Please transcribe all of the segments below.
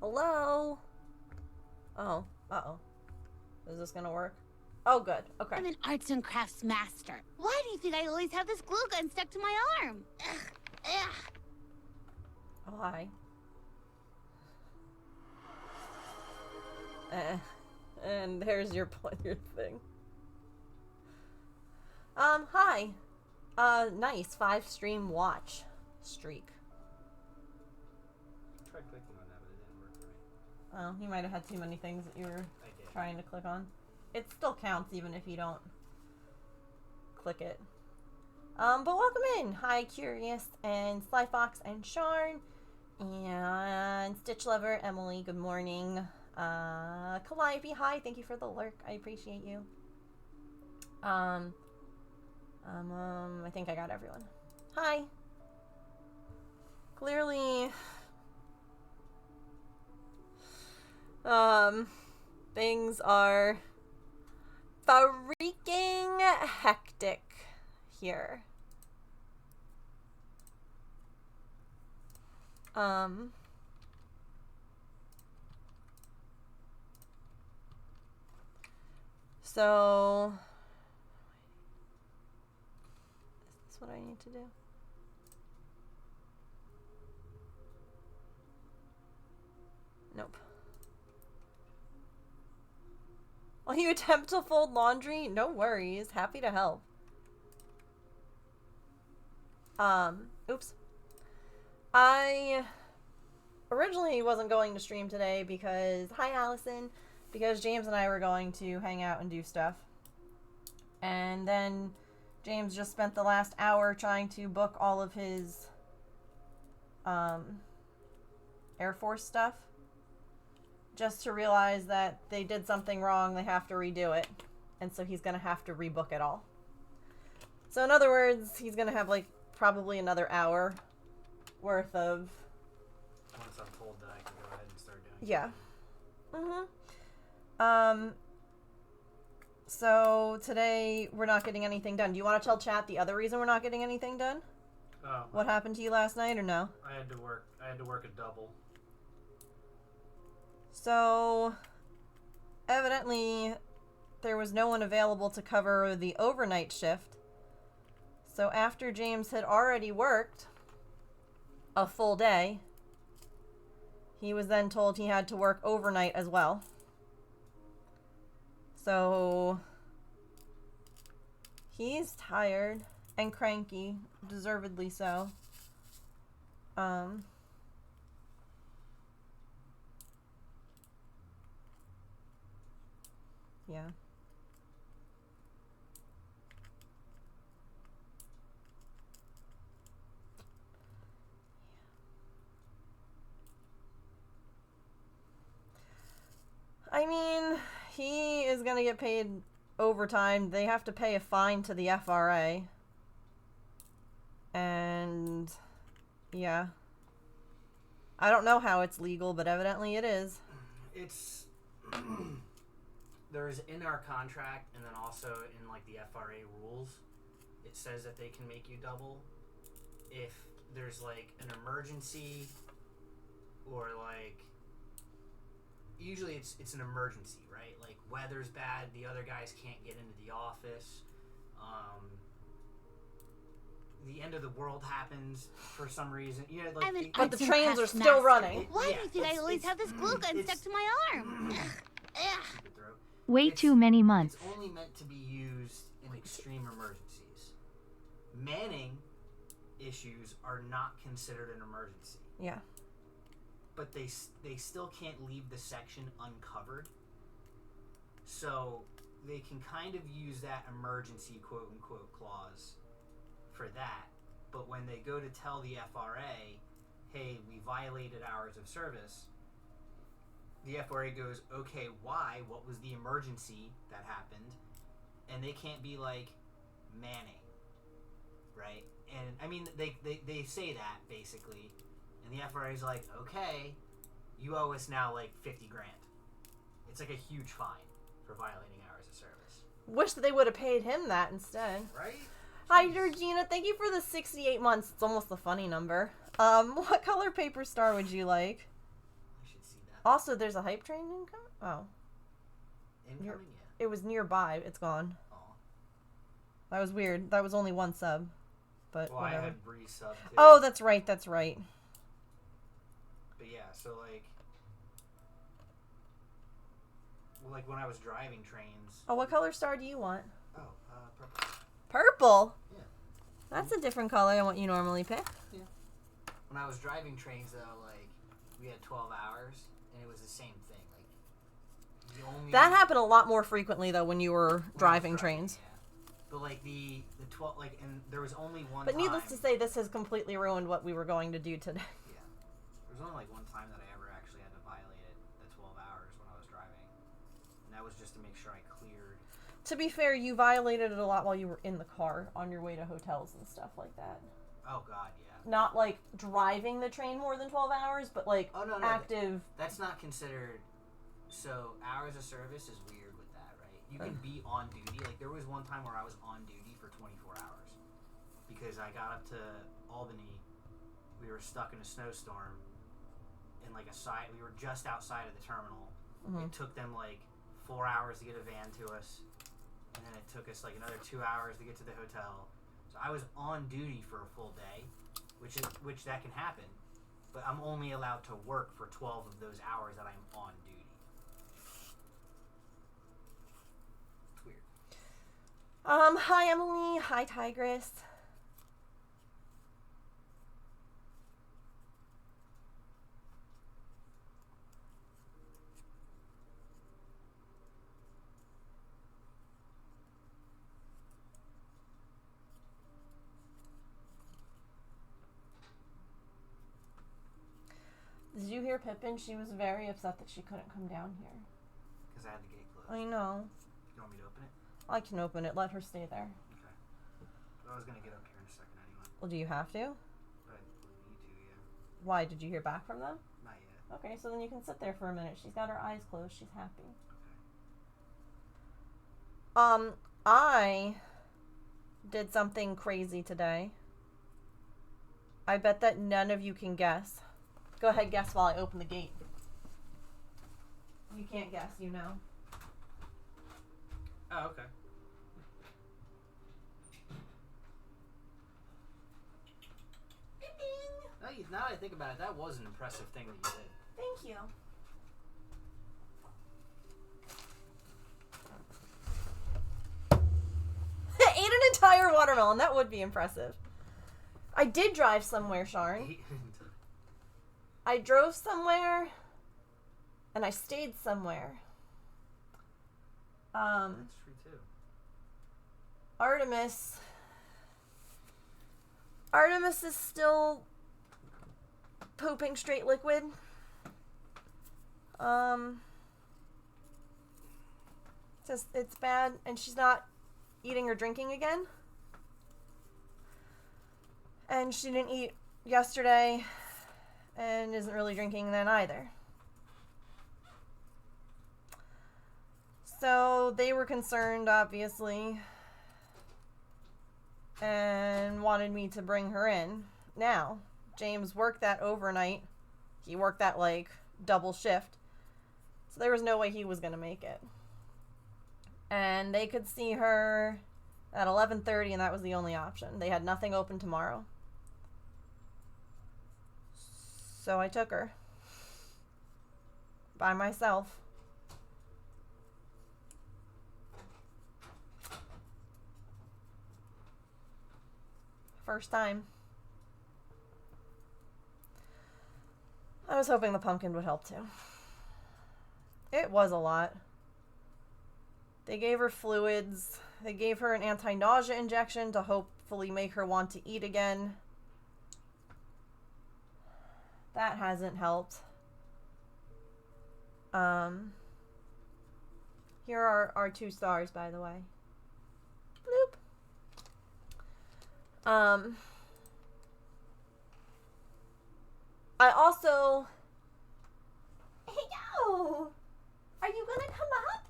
Hello? Oh. Uh-oh. Is this gonna work? Oh, good. Okay. I'm an arts and crafts master. Why do you think I always have this glue gun stuck to my arm? Ugh. Ugh. Oh, hi. And there's your thing. Hi. Nice 5-stream watch streak. I tried clicking on that, but it didn't work for me. Oh, you might have had too many things that you were trying to click on. It still counts even if you don't click it. But welcome in. Hi, Curious and Sly Fox and Sharn and Stitch Lover, Emily. Good morning. Calliope, hi. Thank you for the lurk. I appreciate you. I think I got everyone. Hi. Clearly, things are freaking hectic here. So is this what I need to do? Nope. Will you attempt to fold laundry? No worries. Happy to help. Oops. I originally wasn't going to stream today because, hi Allison, because James and I were going to hang out and do stuff. And then James just spent the last hour trying to book all of his, Air Force stuff. Just to realize that they did something wrong, they have to redo it. And so he's gonna have to rebook it all. So in other words, he's gonna have like probably another hour worth of... Once I'm told that, I can go ahead and start doing Yeah. So today we're not getting anything done. Do you want to tell chat the other reason we're not getting anything done? What happened to you last night or no? I had to work a double. So, evidently, there was no one available to cover the overnight shift. So after James had already worked a full day, he was then told he had to work overnight as well. So, he's tired and cranky, deservedly so. Yeah. I mean, he is gonna get paid overtime. They have to pay a fine to the FRA. And, yeah. I don't know how it's legal, but evidently it is. It's... There's in our contract, and then also in like the FRA rules, it says that they can make you double if there's like an emergency, or like usually it's an emergency, right? Like weather's bad, the other guys can't get into the office, the end of the world happens for some reason. You know, like but the trains are still running. Why do you think I always have this glue gun stuck to my arm? Ugh. Ugh. Way too many months. It's only meant to be used in extreme emergencies. Manning issues are not considered an emergency. Yeah. But they still can't leave the section uncovered. So they can kind of use that emergency quote-unquote clause for that. But when they go to tell the FRA, hey, we violated hours of service, the FRA goes, okay, why? What was the emergency that happened? And they can't be like, Manning, right? And, I mean, they say that, basically. And the FRA's like, okay, you owe us now, like, 50 grand. It's like a huge fine for violating hours of service. Wish that they would have paid him that instead. Right? Hi, Georgina. Thank you for the 68 months. It's almost a funny number. What color paper star would you like? I should see that. Also, there's a hype train incoming? Oh. Incoming, yeah. It was nearby. It's gone. Oh. That was weird. That was only one sub. But Well, whatever. I had Bree sub too. Oh, that's right. That's right. But yeah, so like... Well, like when I was driving trains... Oh, what color star do you want? Oh, purple. Purple? Yeah. That's a different color than what you normally pick. Yeah. When I was driving trains, though, like, we had 12 hours, and it was the same thing. Like, the only... That happened a lot more frequently, though, when you were driving trains. Yeah. But, like, the 12... Like, and there was only one But time... needless to say, this has completely ruined what we were going to do today. Yeah. There was only, like, one time that I ever actually had to violate it, the 12 hours when I was driving. And that was just to make sure I cleared... To be fair, you violated it a lot while you were in the car on your way to hotels and stuff like that. Oh, God, yeah. Not, like, driving the train more than 12 hours, but, like, Oh, no, active... That's not considered... So, hours of service is weird with that, right? You can be on duty. Like, there was one time where I was on duty for 24 hours. Because I got up to Albany. We were stuck in a snowstorm. In, like, we were just outside of the terminal. Mm-hmm. It took them, like, 4 hours to get a van to us. And then it took us, like, another 2 hours to get to the hotel. So I was on duty for a full day. Which that can happen, but I'm only allowed to work for 12 of those hours that I'm on duty. It's weird. Hi Emily, hi Tigress. Did you hear Pippin? She was very upset that she couldn't come down here. Because I had the gate closed. I know. You want me to open it? I can open it. Let her stay there. Okay. I was going to get up here in a second anyway. Well, do you have to? But I need to, yeah. Why? Did you hear back from them? Not yet. Okay, so then you can sit there for a minute. She's got her eyes closed. She's happy. Okay. I did something crazy today. I bet that none of you can guess. Go ahead, guess while I open the gate. You can't guess, you know. Oh, okay. Now that I think about it, that was an impressive thing that you did. Thank you. Ate an entire watermelon. That would be impressive. I did drive somewhere, Sharn. I drove somewhere, and I stayed somewhere. That's true too. Artemis is still pooping straight liquid. Says it's bad, and she's not eating or drinking again. And she didn't eat yesterday, and isn't really drinking then either. So they were concerned, obviously, and wanted me to bring her in. Now, James worked that overnight. He worked that, like, double shift. So there was no way he was going to make it. And they could see her at 11:30, and that was the only option. They had nothing open tomorrow. So I took her. By myself. First time. I was hoping the pumpkin would help too. It was a lot. They gave her fluids. They gave her an anti-nausea injection to hopefully make her want to eat again. That hasn't helped. Here are our 2 stars, by the way. Bloop. I also... Hey, yo! Are you gonna come up?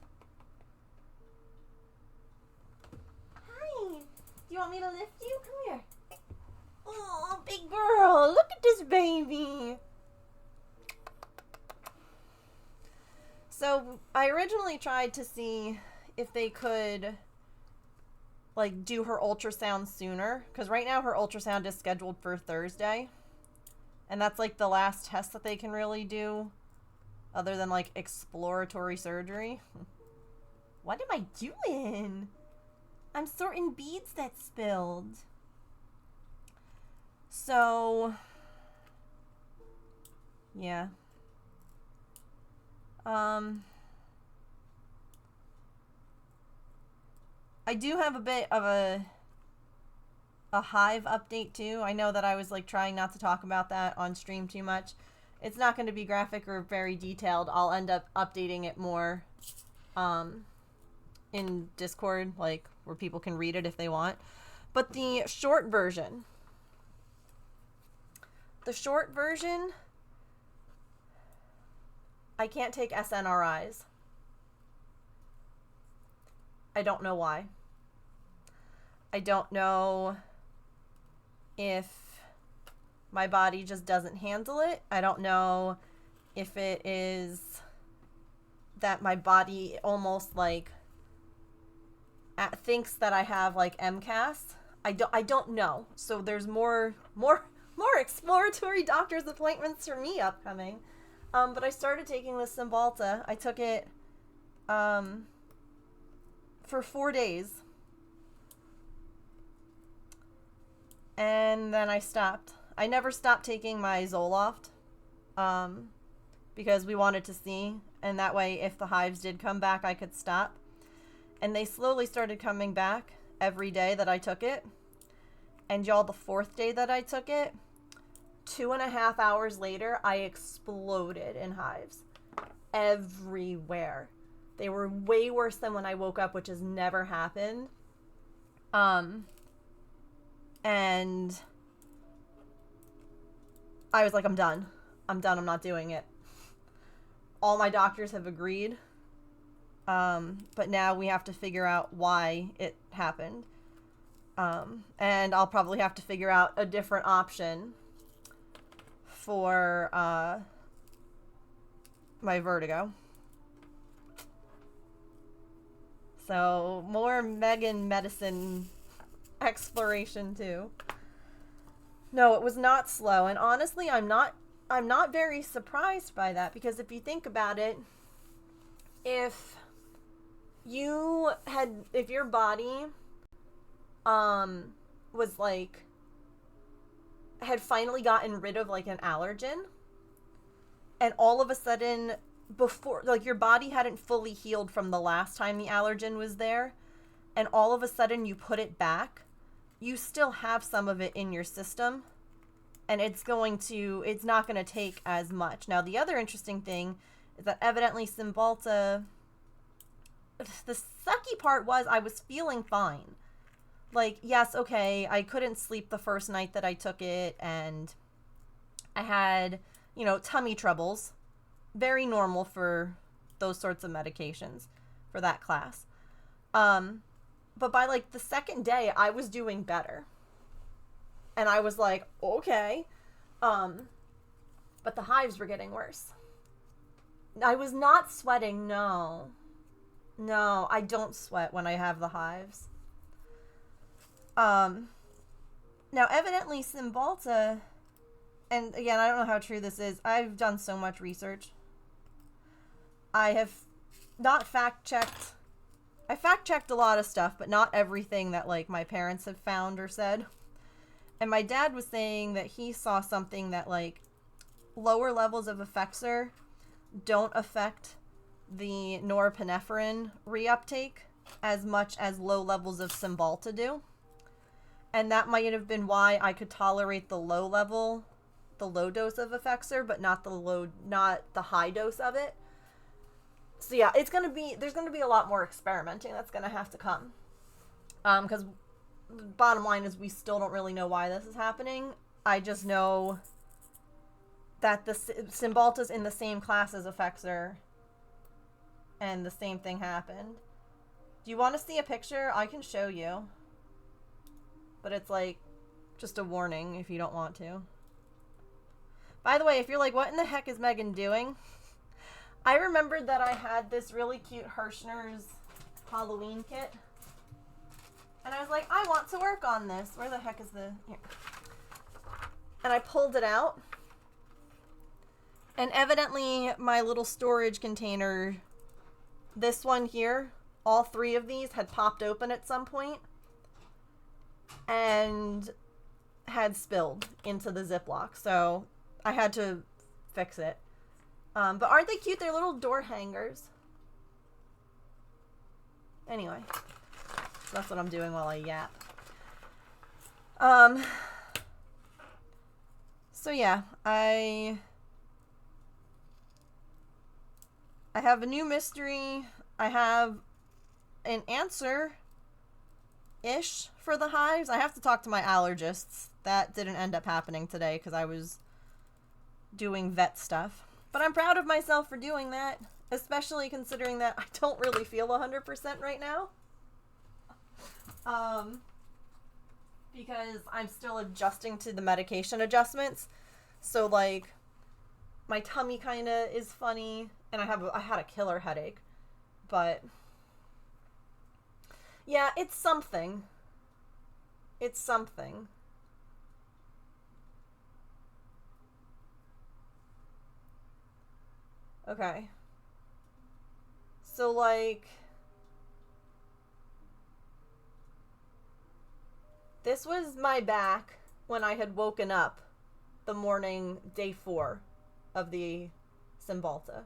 Hi. Do you want me to lift you? Come here. Oh, big girl. Look at this baby. So I originally tried to see if they could like do her ultrasound sooner, because right now her ultrasound is scheduled for Thursday, and that's like the last test that they can really do other than like exploratory surgery. What am I doing? I'm sorting beads that spilled. So yeah. I do have a bit of a hive update too. I know that I was like trying not to talk about that on stream too much. It's not going to be graphic or very detailed. I'll end up updating it more in Discord, like where people can read it if they want. But the short version, I can't take SNRIs. I don't know why. I don't know if my body just doesn't handle it. I don't know if it is that my body almost like thinks that I have like MCAS. I don't know. So there's more exploratory doctor's appointments for me upcoming. But I started taking this Cymbalta. I took it for 4 days. And then I stopped. I never stopped taking my Zoloft because we wanted to see, and that way if the hives did come back I could stop. And they slowly started coming back every day that I took it. And y'all, the 4th day that I took it, 2.5 hours later, I exploded in hives everywhere. They were way worse than when I woke up, which has never happened. And I was like, I'm done. I'm not doing it. All my doctors have agreed. But now we have to figure out why it happened. And I'll probably have to figure out a different option for my vertigo. So more Megan medicine exploration too. No, it was not slow, and honestly I'm not very surprised by that, because if you think about it, if your body was like had finally gotten rid of like an allergen, and all of a sudden before, like, your body hadn't fully healed from the last time the allergen was there, and all of a sudden you put it back, you still have some of it in your system, and it's not going to take as much. Now, the other interesting thing is that evidently Cymbalta, the sucky part was I was feeling fine. Like, yes, okay, I couldn't sleep the first night that I took it, and I had, tummy troubles. Very normal for those sorts of medications for that class. But by like the second day, I was doing better. And I was like, okay. But the hives were getting worse. I was not sweating, no. No, I don't sweat when I have the hives. Now, evidently, Cymbalta, and again, I don't know how true this is. I've done so much research. I have not fact-checked. I fact-checked a lot of stuff, but not everything that, like, my parents have found or said. And my dad was saying that he saw something that, like, lower levels of Effexor don't affect the norepinephrine reuptake as much as low levels of Cymbalta do. And that might have been why I could tolerate the low dose of Effexor, but not the high dose of it. So yeah, there's gonna be a lot more experimenting that's gonna have to come. Because the bottom line is we still don't really know why this is happening. I just know that the Cymbalta's in the same class as Effexor, and the same thing happened. Do you want to see a picture? I can show you. But it's like, just a warning if you don't want to. By the way, if you're like, what in the heck is Megan doing? I remembered that I had this really cute Hirschner's Halloween kit. And I was like, I want to work on this. Where the heck is the... Here. And I pulled it out. And evidently my little storage container, this one here, all three of these had popped open at some point and had spilled into the Ziploc. So I had to fix it. But aren't they cute? They're little door hangers. Anyway, that's what I'm doing while I yap. So yeah, I have a new mystery. I have an answer-ish for the hives. I have to talk to my allergists. That didn't end up happening today because I was doing vet stuff. But I'm proud of myself for doing that, especially considering that I don't really feel 100% right now. Because I'm still adjusting to the medication adjustments. So, like, my tummy kind of is funny, and I had a killer headache. But, yeah, it's something. It's something. Okay. So, like, this was my back when I had woken up the morning day 4 of the Cymbalta.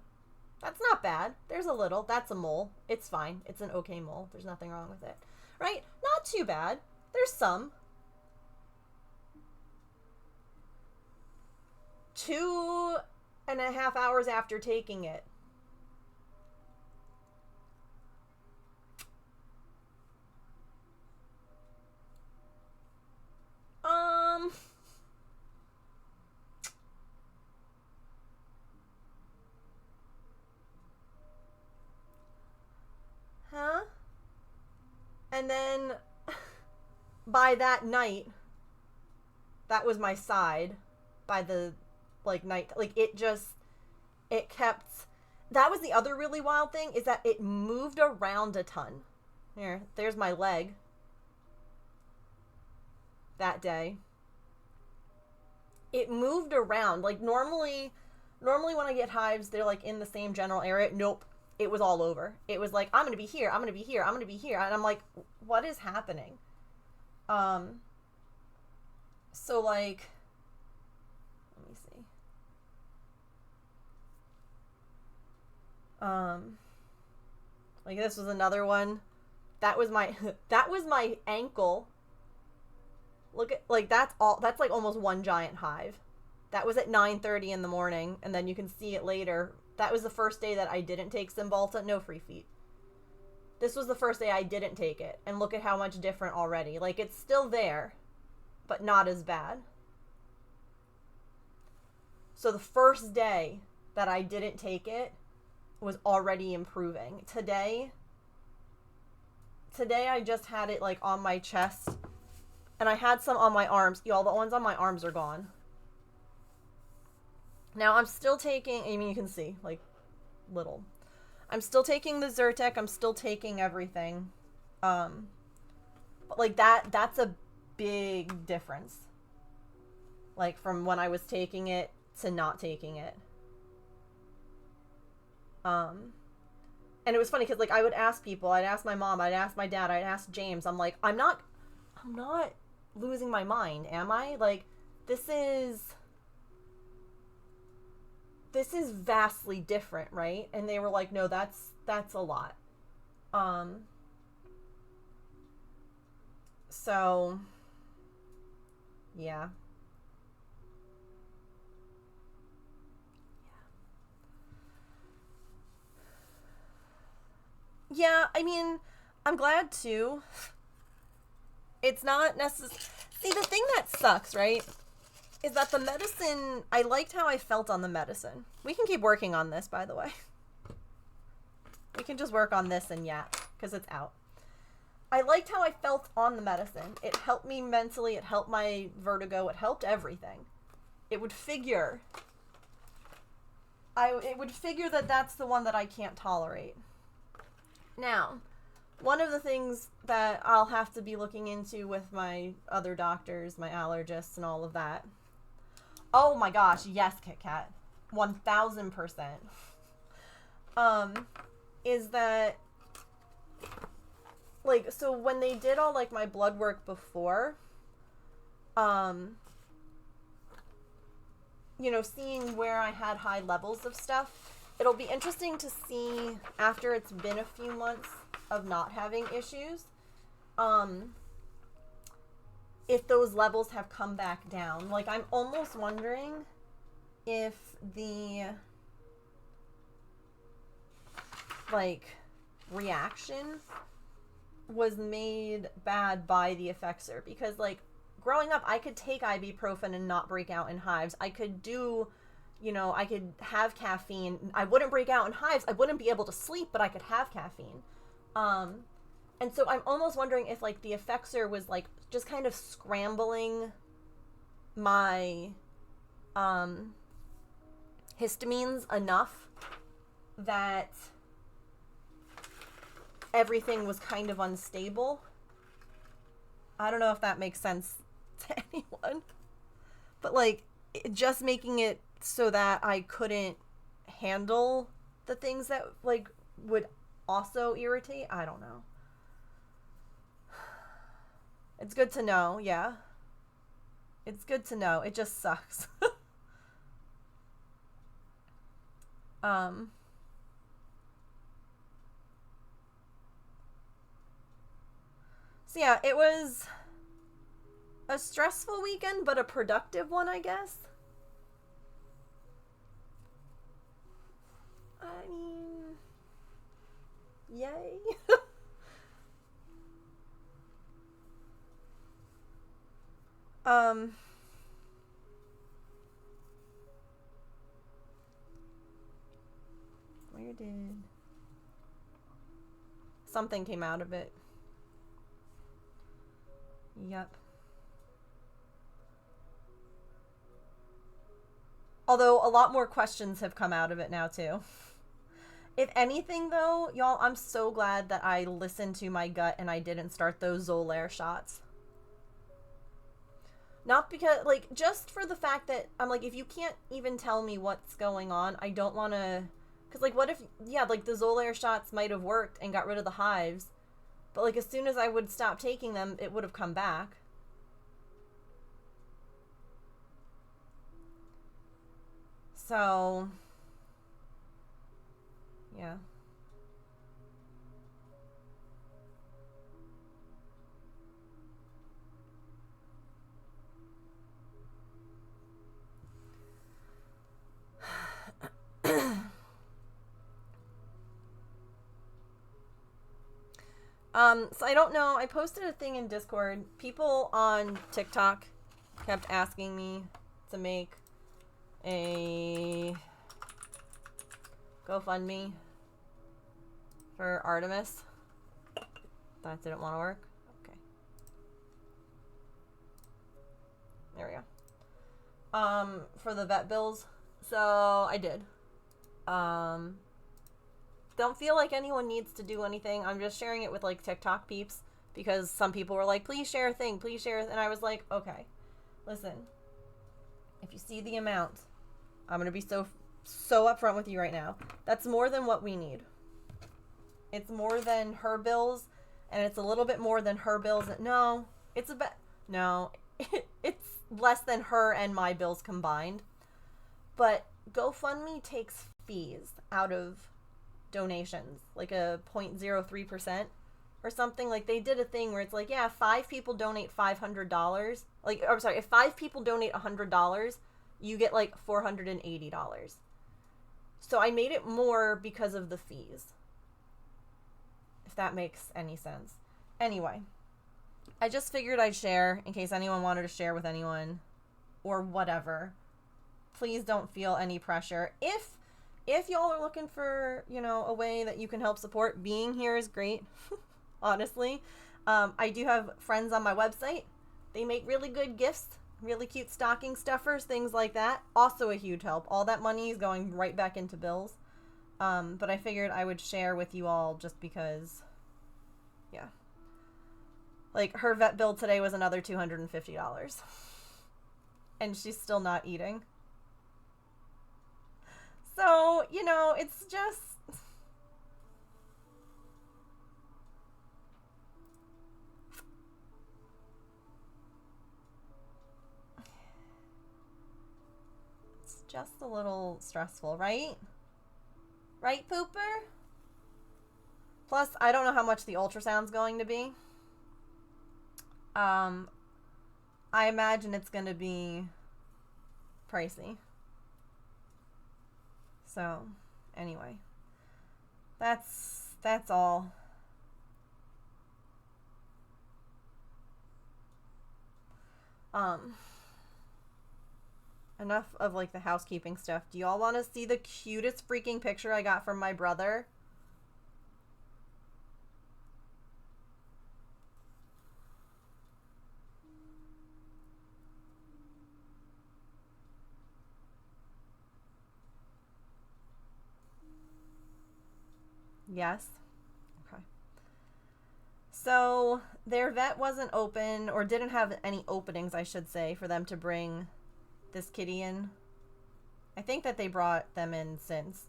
That's not bad. There's a little. That's a mole. It's fine. It's an okay mole. There's nothing wrong with it. Right? Not too bad. There's some. 2.5 hours after taking it. Huh? And then by that night, that was my side. By the night, it kept, that was the other really wild thing, is that it moved around a ton. There's my leg that day. It moved around. Like, normally when I get hives, they're like in the same general area. Nope. It was all over. It was like, I'm gonna be here, I'm gonna be here, I'm gonna be here. And I'm like, what is happening? So, like, let me see. Like, this was another one. That was my ankle. Look at, like, that's like almost one giant hive. That was at 9:30 in the morning, and then you can see it later. That was the first day that I didn't take Cymbalta. No free feet. This was the first day I didn't take it, and look at how much different already. Like, it's still there, but not as bad. So the first day that I didn't take it was already improving. Today I just had it, like, on my chest, and I had some on my arms. Y'all, the ones on my arms are gone. Now, I'm still taking, I mean, you can see, like, little. I'm still taking the Zyrtec. I'm still taking everything. But, like, that's a big difference. Like, from when I was taking it to not taking it. And it was funny because, like, I would ask people. I'd ask my mom. I'd ask my dad. I'd ask James. I'm like, I'm not losing my mind, am I? Like, this is vastly different, right? And they were like, no, that's a lot. So, yeah. Yeah, I mean, I'm glad too. It's not necessary. See, the thing that sucks, right, is that the medicine, I liked how I felt on the medicine. We can keep working on this, by the way. We can just work on this and yap, because it's out. I liked how I felt on the medicine. It helped me mentally, it helped my vertigo, it helped everything. It would figure it would figure that that's the one that I can't tolerate. Now, one of the things that I'll have to be looking into with my other doctors, my allergists and all of that. Oh my gosh, yes, Kit Kat. 1000%. Is that, like, so when they did all, like, my blood work before, you know, seeing where I had high levels of stuff, it'll be interesting to see after it's been a few months of not having issues, if those levels have come back down. Like, I'm almost wondering if the, like, reaction was made bad by the effexor, because, like, growing up, I could take ibuprofen and not break out in hives. I could do, you know, I could have caffeine. I wouldn't break out in hives. I wouldn't be able to sleep, but I could have caffeine. And so I'm almost wondering if, like, the effexor was, like, just kind of scrambling my histamines enough that everything was kind of unstable. I don't know if that makes sense to anyone, but, like, just making it so that I couldn't handle the things that, like, would also irritate. I don't know. It's good to know, yeah. It's good to know. It just sucks. So yeah, it was a stressful weekend, but a productive one, I guess. I mean, yay. Where did something came out of it? Yep. Although a lot more questions have come out of it now too. If anything though, y'all, I'm so glad that I listened to my gut and I didn't start those Xolair shots. Not because, like, just for the fact that I'm like, if you can't even tell me what's going on, I don't want to, because, like, what if, yeah, like, the Xolair shots might have worked and got rid of the hives, but, like, as soon as I would stop taking them, it would have come back. So, yeah. So I don't know, I posted a thing in Discord. People on TikTok kept asking me to make a GoFundMe for Artemis. That didn't want to work. Okay. There we go. For the vet bills. So I did. Don't feel like anyone needs to do anything. I'm just sharing it with, like, TikTok peeps, because some people were like, please share a thing, please share. And I was like, okay, listen, if you see the amount, I'm going to be so upfront with you right now. That's more than what we need. It's more than her bills, and it's a little bit more than her bills. No, it's no, it's less than her and my bills combined. But GoFundMe takes fees out of donations, like a 0.03% or something. Like, they did a thing where it's like, yeah, if 5 people donate $500, like, I'm sorry, if 5 people donate $100, you get like $480. So I made it more because of the fees, if that makes any sense. Anyway, I just figured I'd share in case anyone wanted to share with anyone or whatever. Please don't feel any pressure. If y'all are looking for, you know, a way that you can help support, being here is great. Honestly. I do have friends on my website. They make really good gifts really cute stocking stuffers, things like that. Also a huge help. All that money is going right back into bills. But I figured I would share with you all just because, yeah. Like, her vet bill today was another $250. And she's still not eating. So, you know, it's just... It's just a little stressful, right? Right, Pooper? Plus, I don't know how much the ultrasound's going to be. I imagine it's going to be pricey. So, anyway. That's all. Enough of, like, the housekeeping stuff. Do y'all want to see the cutest freaking picture I got from my brother? Yes. Okay. So, their vet wasn't open, or didn't have any openings, I should say, for them to bring this kitty in. I think that they brought them in since.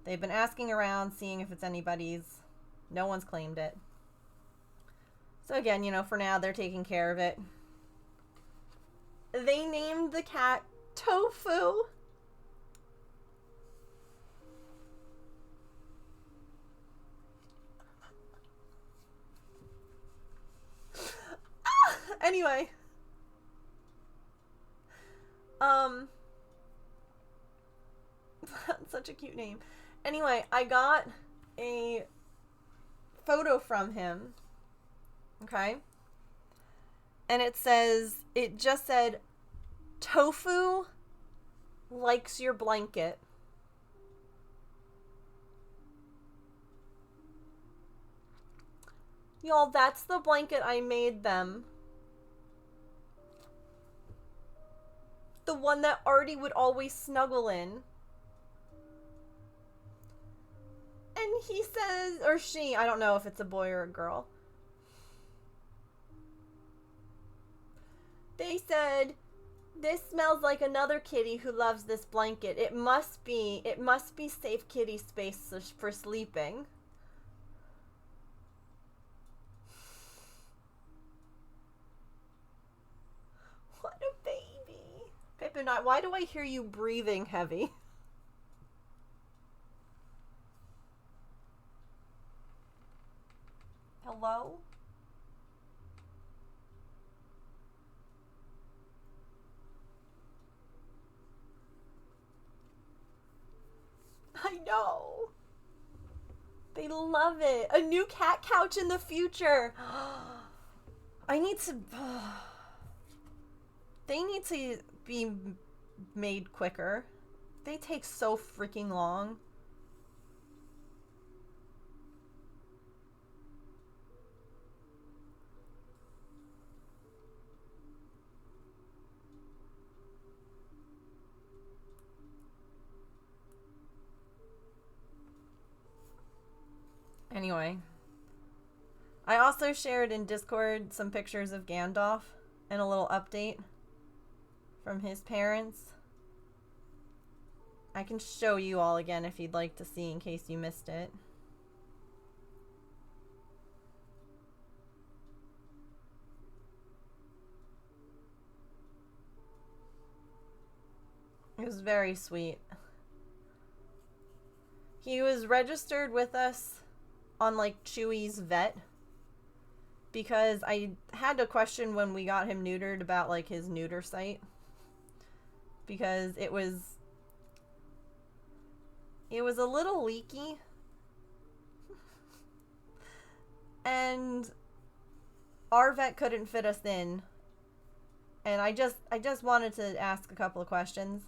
They've been asking around, seeing if it's anybody's. No one's claimed it. So again, you know, for now, they're taking care of it. They named the cat Tofu. Anyway. That's such a cute name. Anyway, I got a photo from him. Okay? And it just said, Tofu likes your blanket. Y'all, that's the blanket I made them. The one that Artie would always snuggle in. And he says, or she, I don't know if it's a boy or a girl. They said, this smells like another kitty who loves this blanket. It must be safe kitty space for sleeping. What a baby. Pippin, why do I hear you breathing heavy? Hello? I know. They love it. A new cat couch in the future. I need to... They need to be made quicker. They take so freaking long. Anyway, I also shared in Discord some pictures of Gandalf and a little update from his parents. I can show you all again if you'd like to see in case you missed it. It was very sweet. He was registered with us on like Chewy's vet because I had a question when we got him neutered about like his neuter site, because it was a little leaky and our vet couldn't fit us in, and I just wanted to ask a couple of questions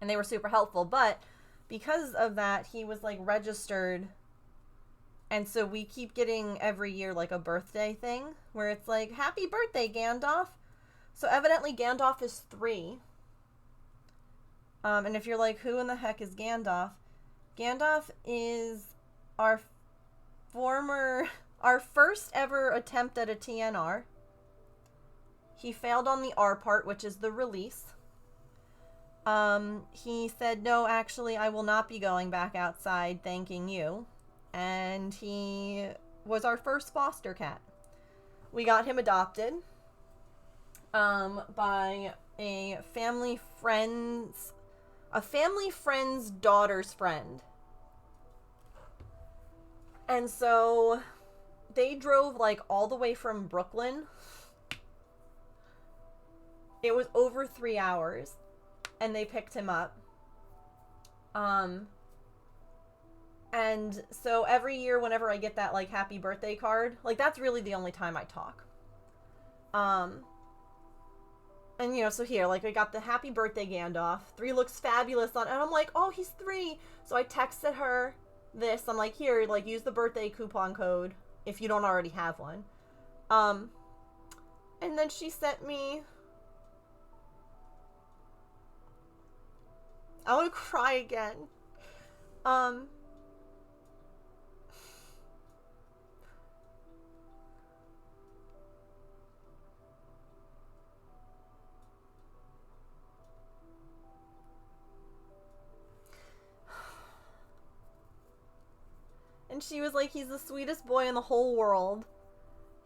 and they were super helpful, but because of that he was like registered. And so we keep getting every year like a birthday thing where it's like, happy birthday, Gandalf. So evidently Gandalf is 3. And if you're like, who in the heck is Gandalf? Gandalf is our first ever attempt at a TNR. He failed on the R part, which is the release. He said, no, actually, I will not be going back outside, thanking you. And he was our first foster cat. We got him adopted, by a family friend's daughter's friend. And so they drove like all the way from Brooklyn. It was over 3 hours, and they picked him up. And so every year whenever I get that like happy birthday card, like that's really the only time I talk. And you know, so here, like I got the happy birthday Gandalf. 3 looks fabulous on, and I'm like, oh, he's 3. So I texted her this. I'm like, here, like use the birthday coupon code if you don't already have one. And then she sent me, I want to cry again. And she was like, he's the sweetest boy in the whole world.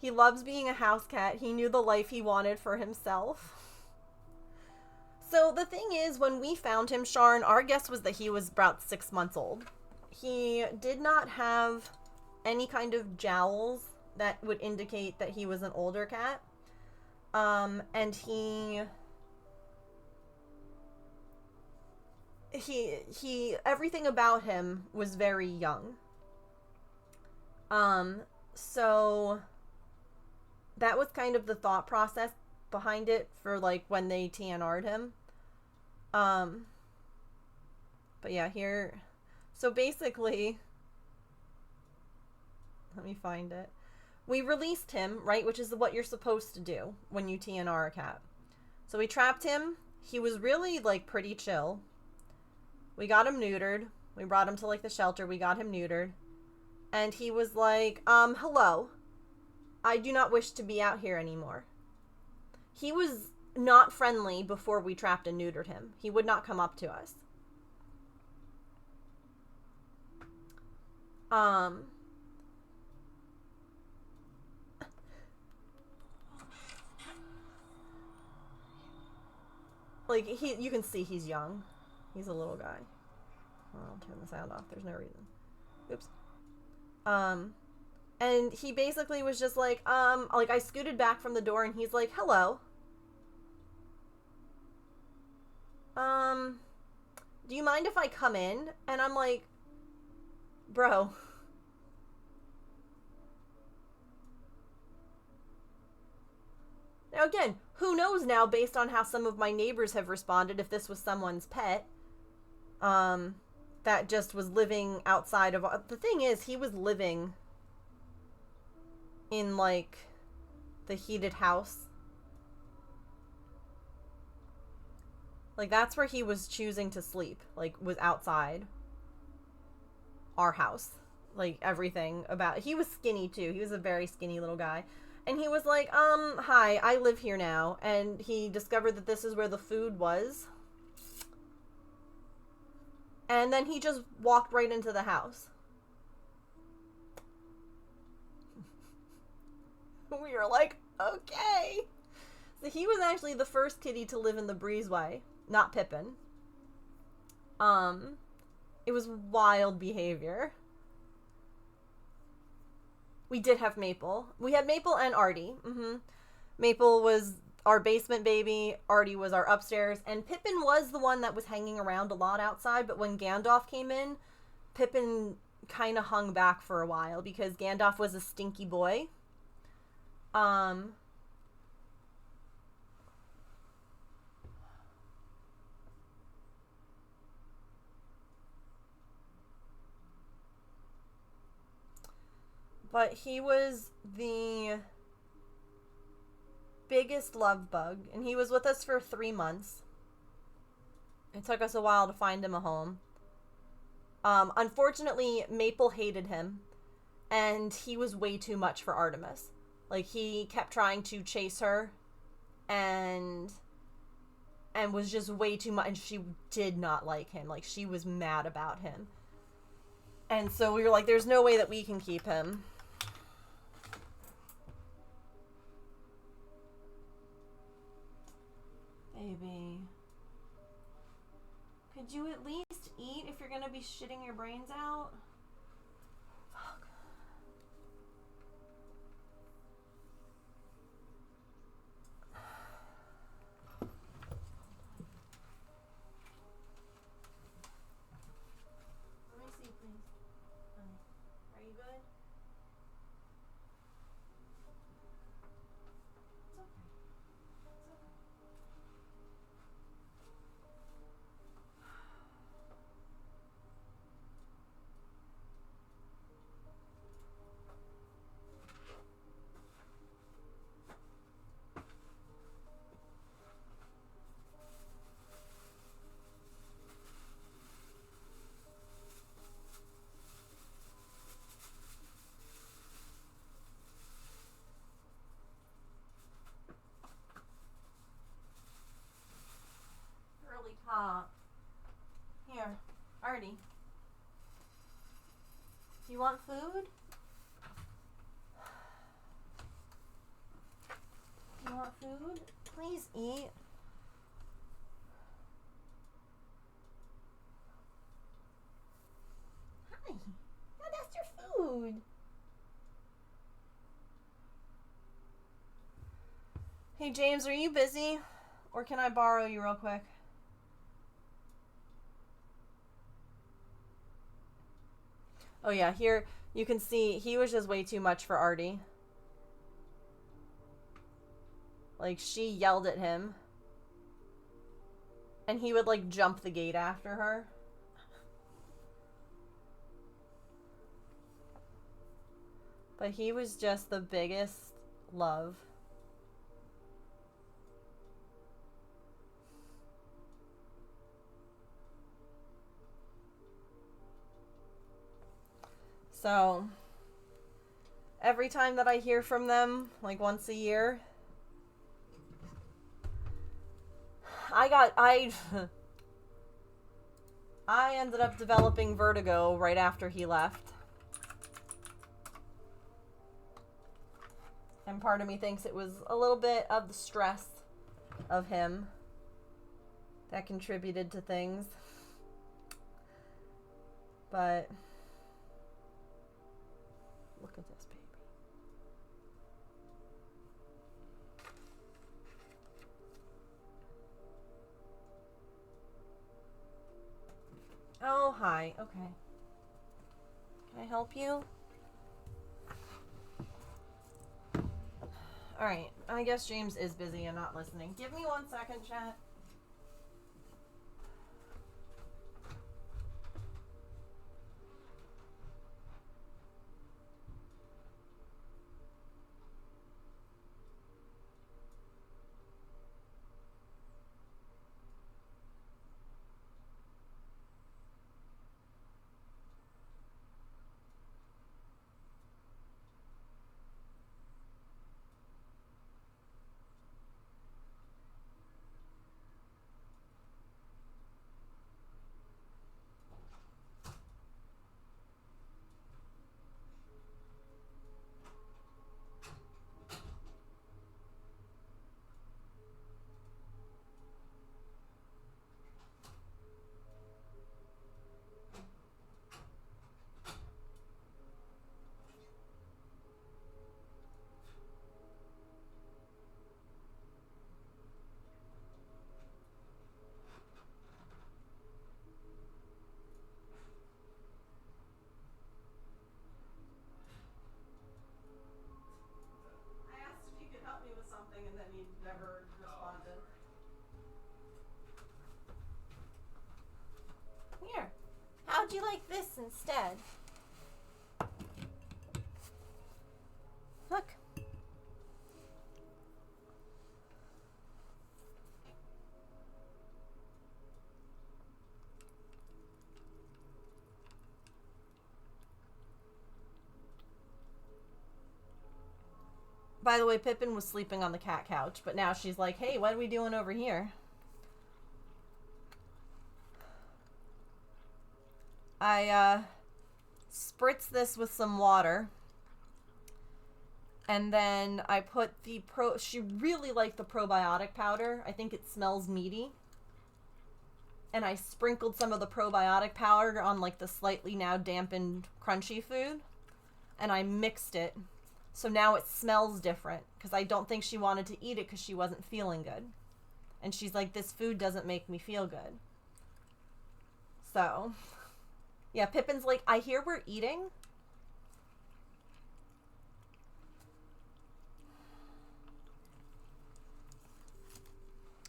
He loves being a house cat. He knew the life he wanted for himself. So the thing is, when we found him, Sharn, our guess was that he was about 6 months old. He did not have any kind of jowls that would indicate that he was an older cat. And he everything about him was very young. So that was kind of the thought process behind it for like when they TNR'd him. But yeah, here, so basically, let me find it. We released him, right, which is what you're supposed to do when you TNR a cat. So we trapped him. He was really like pretty chill. We got him neutered. We brought him to like the shelter. We got him neutered. And he was like, hello. I do not wish to be out here anymore. He was not friendly before we trapped and neutered him. He would not come up to us. Like, you can see he's young. He's a little guy. I'll turn the sound off. There's no reason. Oops. And he basically was just like I scooted back from the door and he's like, hello. Do you mind if I come in? And I'm like, bro. Now again, who knows now based on how some of my neighbors have responded if this was someone's pet. That just was living outside of... The thing is, he was living in, like, the heated house. Like, that's where he was choosing to sleep. Like, was outside our house. Like, everything about... He was skinny, too. He was a very skinny little guy. And he was like, hi, I live here now. And he discovered that this is where the food was. And then he just walked right into the house. We were like, okay. So he was actually the first kitty to live in the breezeway, not Pippin. It was wild behavior. We did have Maple. We had Maple and Artie. Maple was our basement baby, Artie was our upstairs, and Pippin was the one that was hanging around a lot outside, but when Gandalf came in, Pippin kind of hung back for a while because Gandalf was a stinky boy. But he was the biggest love bug, and he was with us for 3 months. It took us a while to find him a home. Unfortunately, Maple hated him, and he was way too much for Artemis. Like, he kept trying to chase her, and was just way too much, and she did not like him. Like, she was mad about him. And so we were like, there's no way that we can keep him. Baby. Could you at least eat if you're gonna be shitting your brains out? Fuck. Let me see, please. Honey, are you good? It's okay. It's okay. Really top. Here, Artie. Do you want food? Do you want food? Please eat. Hi. No, that's your food. Hey, James, are you busy? Or can I borrow you real quick? Oh yeah, here you can see he was just way too much for Artie. Like, she yelled at him. And he would, like, jump the gate after her. But he was just the biggest love. So, every time that I hear from them, like once a year, I ended up developing vertigo right after he left. And part of me thinks it was a little bit of the stress of him that contributed to things. But look at this baby. Oh, hi. Okay. Can I help you? Alright. I guess James is busy and not listening. Give me 1 second, chat. And then he never responded. Here, how'd you like this instead? Look. By the way, Pippin was sleeping on the cat couch, but now she's like, hey, what are we doing over here? I spritz this with some water. And then I put the she really liked the probiotic powder. I think it smells meaty. And I sprinkled some of the probiotic powder on like the slightly now dampened crunchy food. And I mixed it. So now it smells different. Because I don't think she wanted to eat it because she wasn't feeling good. And she's like, this food doesn't make me feel good. So, yeah, Pippin's like, I hear we're eating.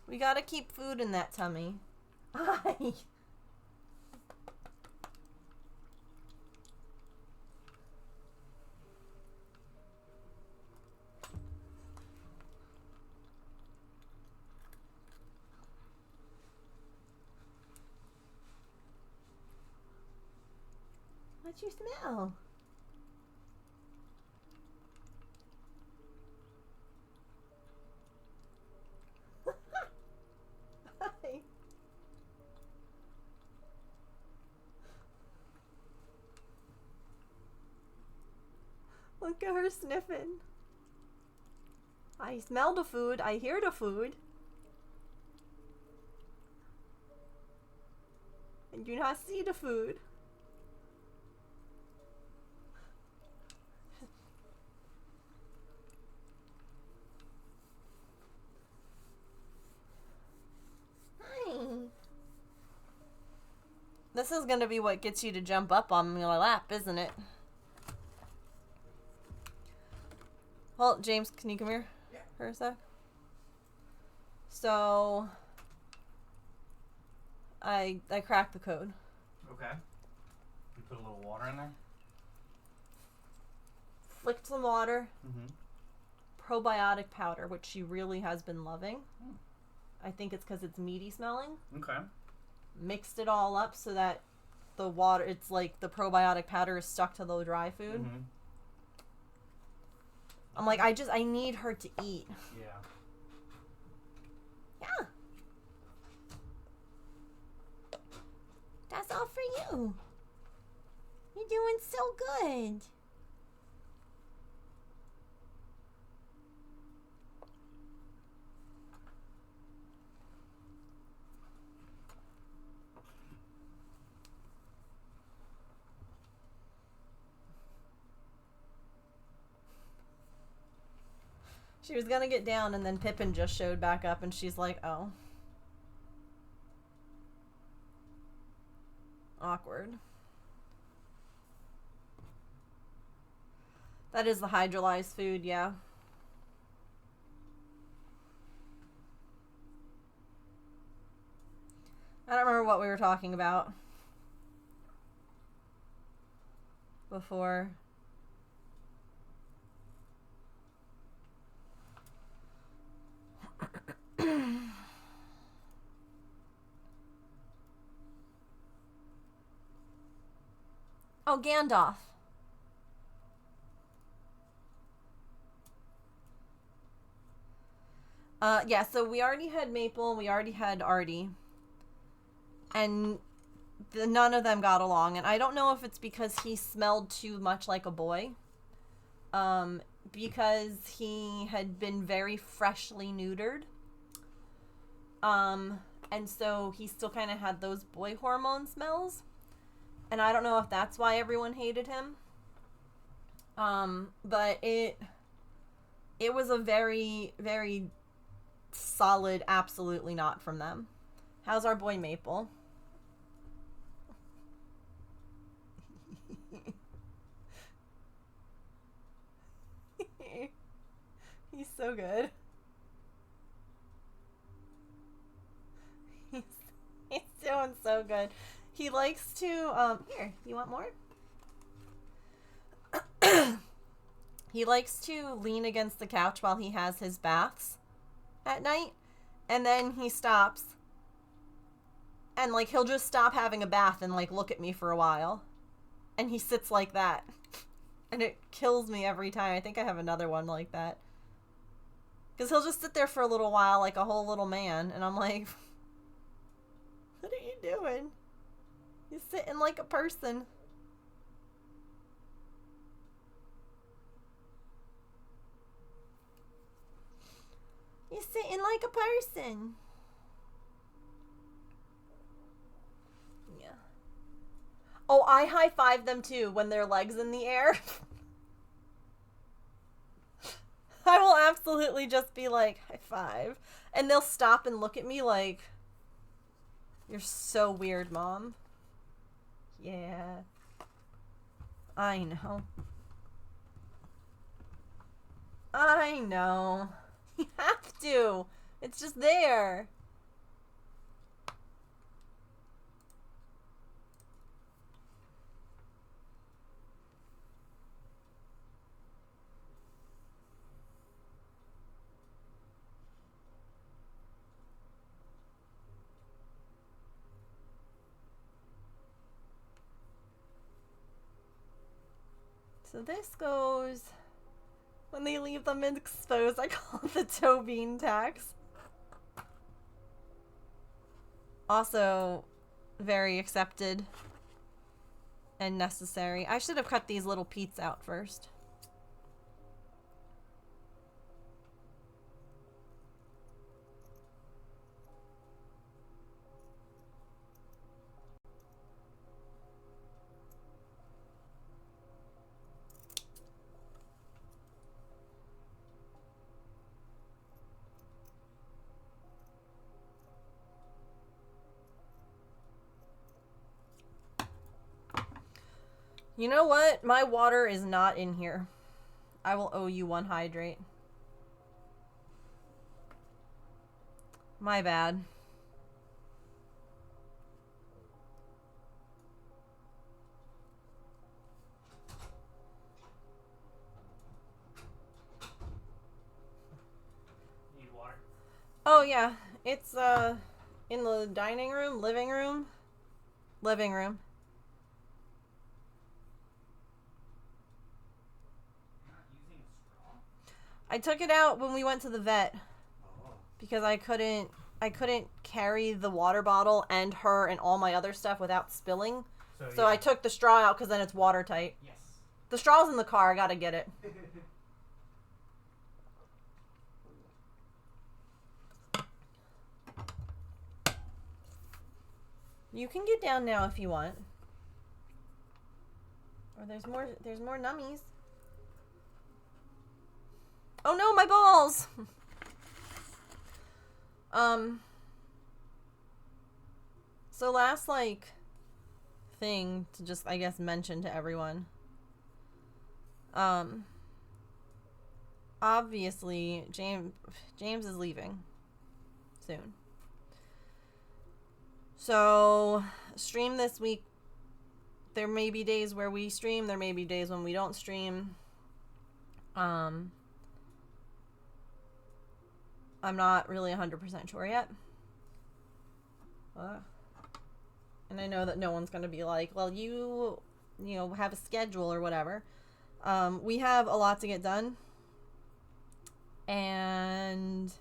We gotta keep food in that tummy. Hi. What you smell? Hi. Look at her sniffing. I smell the food. I hear the food. I do not see the food. This is gonna be what gets you to jump up on your lap, isn't it? Well, James, can you come here for a sec? So, I cracked the code. Okay. You put a little water in there? Flicked some water. Mm-hmm. Probiotic powder, which she really has been loving. I think it's because it's meaty smelling. Okay. Mixed it all up so that the water, it's like the probiotic powder is stuck to the dry food. Mm-hmm. I'm like, I need her to eat. Yeah. Yeah. That's all for you. You're doing so good. She was gonna get down and then Pippin just showed back up and she's like, oh. Awkward. That is the hydrolyzed food, yeah. I don't remember what we were talking about before. Oh, Gandalf. Yeah, so we already had Maple, we already had Artie. And none of them got along. And I don't know if it's because he smelled too much like a boy. Because he had been very freshly neutered. And so he still kind of had those boy hormone smells. And I don't know if that's why everyone hated him. But it was a very, very solid absolutely not from them. How's our boy Maple? He's so good. He's doing so good. He likes to, here, you want more? He likes to lean against the couch while he has his baths at night. And then he stops. And, like, he'll just stop having a bath and, like, look at me for a while. And he sits like that. And it kills me every time. I think I have another one like that. Because he'll just sit there for a little while like a whole little man. And I'm like, what are you doing? He's sitting like a person. He's sitting like a person. Yeah. Oh, I high-five them too when their legs in the air. I will absolutely just be like, high five. And they'll stop and look at me like, you're so weird, Mom. Yeah. I know. I know. You have to. It's just there. So this goes, when they leave them exposed, I call it the toe bean tax. Also, very accepted and necessary. I should have cut these little peats out first. You know what? My water is not in here. I will owe you one hydrate. My bad. Need water? Oh yeah, it's in the dining room, living room. Living room. I took it out when we went to the vet because I couldn't carry the water bottle and her and all my other stuff without spilling. So yeah. I took the straw out because then it's watertight. Yes. The straw's in the car. I gotta get it. You can get down now if you want. Or there's more nummies. Oh no, my balls! So last, like, thing to just, I guess, mention to everyone. Obviously, James is leaving soon. So, stream this week. There may be days where we stream, there may be days when we don't stream. I'm not really 100% sure yet. And I know that no one's going to be like, well, you know, have a schedule or whatever. We have a lot to get done. And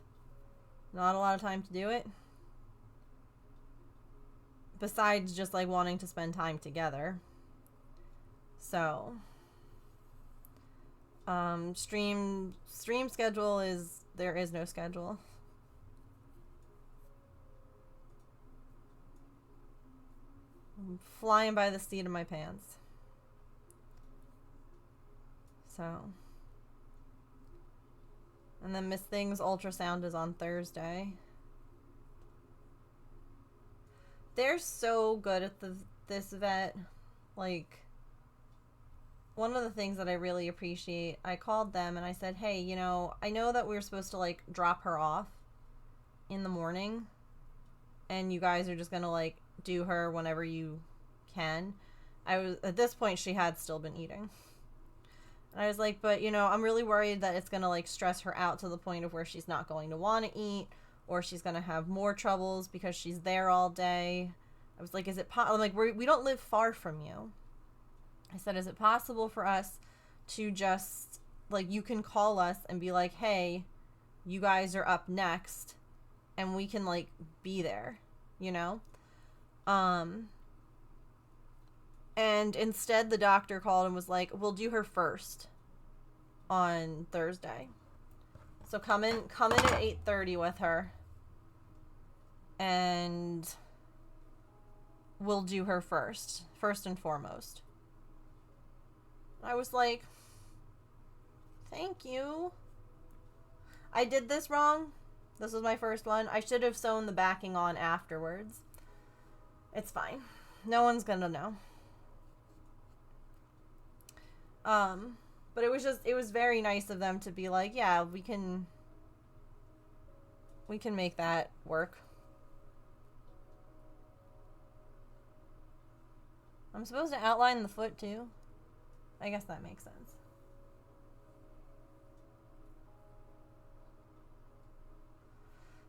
not a lot of time to do it. Besides just, like, wanting to spend time together. So, stream schedule is, there is no schedule. I'm flying by the seat of my pants. So, and then Miss Thing's ultrasound is on Thursday. They're so good at this vet. Like, one of the things that I really appreciate, I called them and I said, hey, you know, I know that we were supposed to, like, drop her off in the morning, and you guys are just gonna, like, do her whenever you can. At this point, she had still been eating. And I was like, but, you know, I'm really worried that it's gonna, like, stress her out to the point of where she's not going to want to eat, or she's gonna have more troubles because she's there all day. I was like, is it I'm like, we don't live far from you. I said, is it possible for us to just, like, you can call us and be like, hey, you guys are up next and we can like be there, you know? And instead the doctor called and was like, we'll do her first on Thursday. So come in at 8:30 with her. And we'll do her first and foremost. I was like, thank you. I did this wrong. This was my first one. I should have sewn the backing on afterwards. It's fine. No one's gonna know. But it was very nice of them to be like, yeah, we can make that work. I'm supposed to outline the foot too? I guess that makes sense.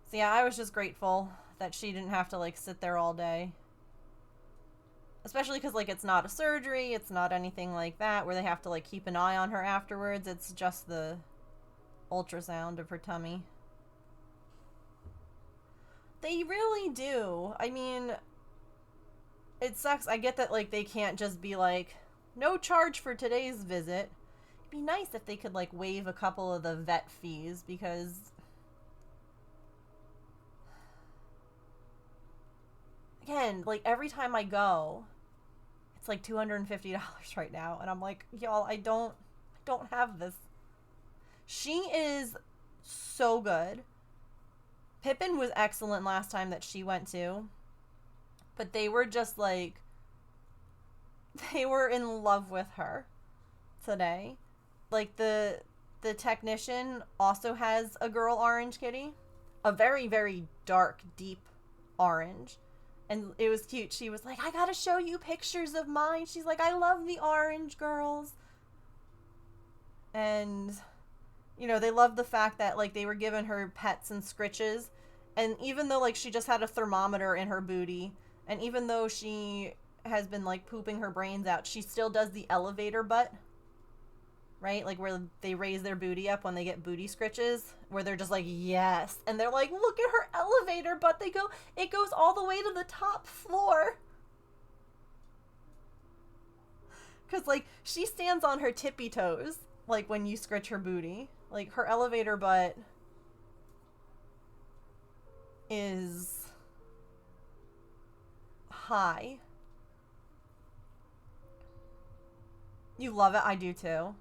So yeah, I was just grateful that she didn't have to like sit there all day. Especially because like it's not a surgery, it's not anything like that where they have to like keep an eye on her afterwards. It's just the ultrasound of her tummy. They really do. I mean, it sucks. I get that like they can't just be like, no charge for today's visit. It'd be nice if they could like waive a couple of the vet fees because again, like every time I go, it's like $250 right now, and I'm like, y'all, I don't have this. She is so good. Pippin was excellent last time that she went to, but they were just like, they were in love with her today. Like the technician also has a girl orange kitty, a very, very dark, deep orange. And it was cute. She was like, I gotta show you pictures of mine. She's like, I love the orange girls. And, you know, they loved the fact that, like, they were giving her pets and scritches. And even though, like, she just had a thermometer in her booty, and even though she has been, like, pooping her brains out, she still does the elevator butt. Right? Like, where they raise their booty up when they get booty scritches. Where they're just like, yes. And they're like, look at her elevator butt. It goes all the way to the top floor. Because, like, she stands on her tippy toes. Like, when you scritch her booty. Like, her elevator butt is high. You love it? I do too.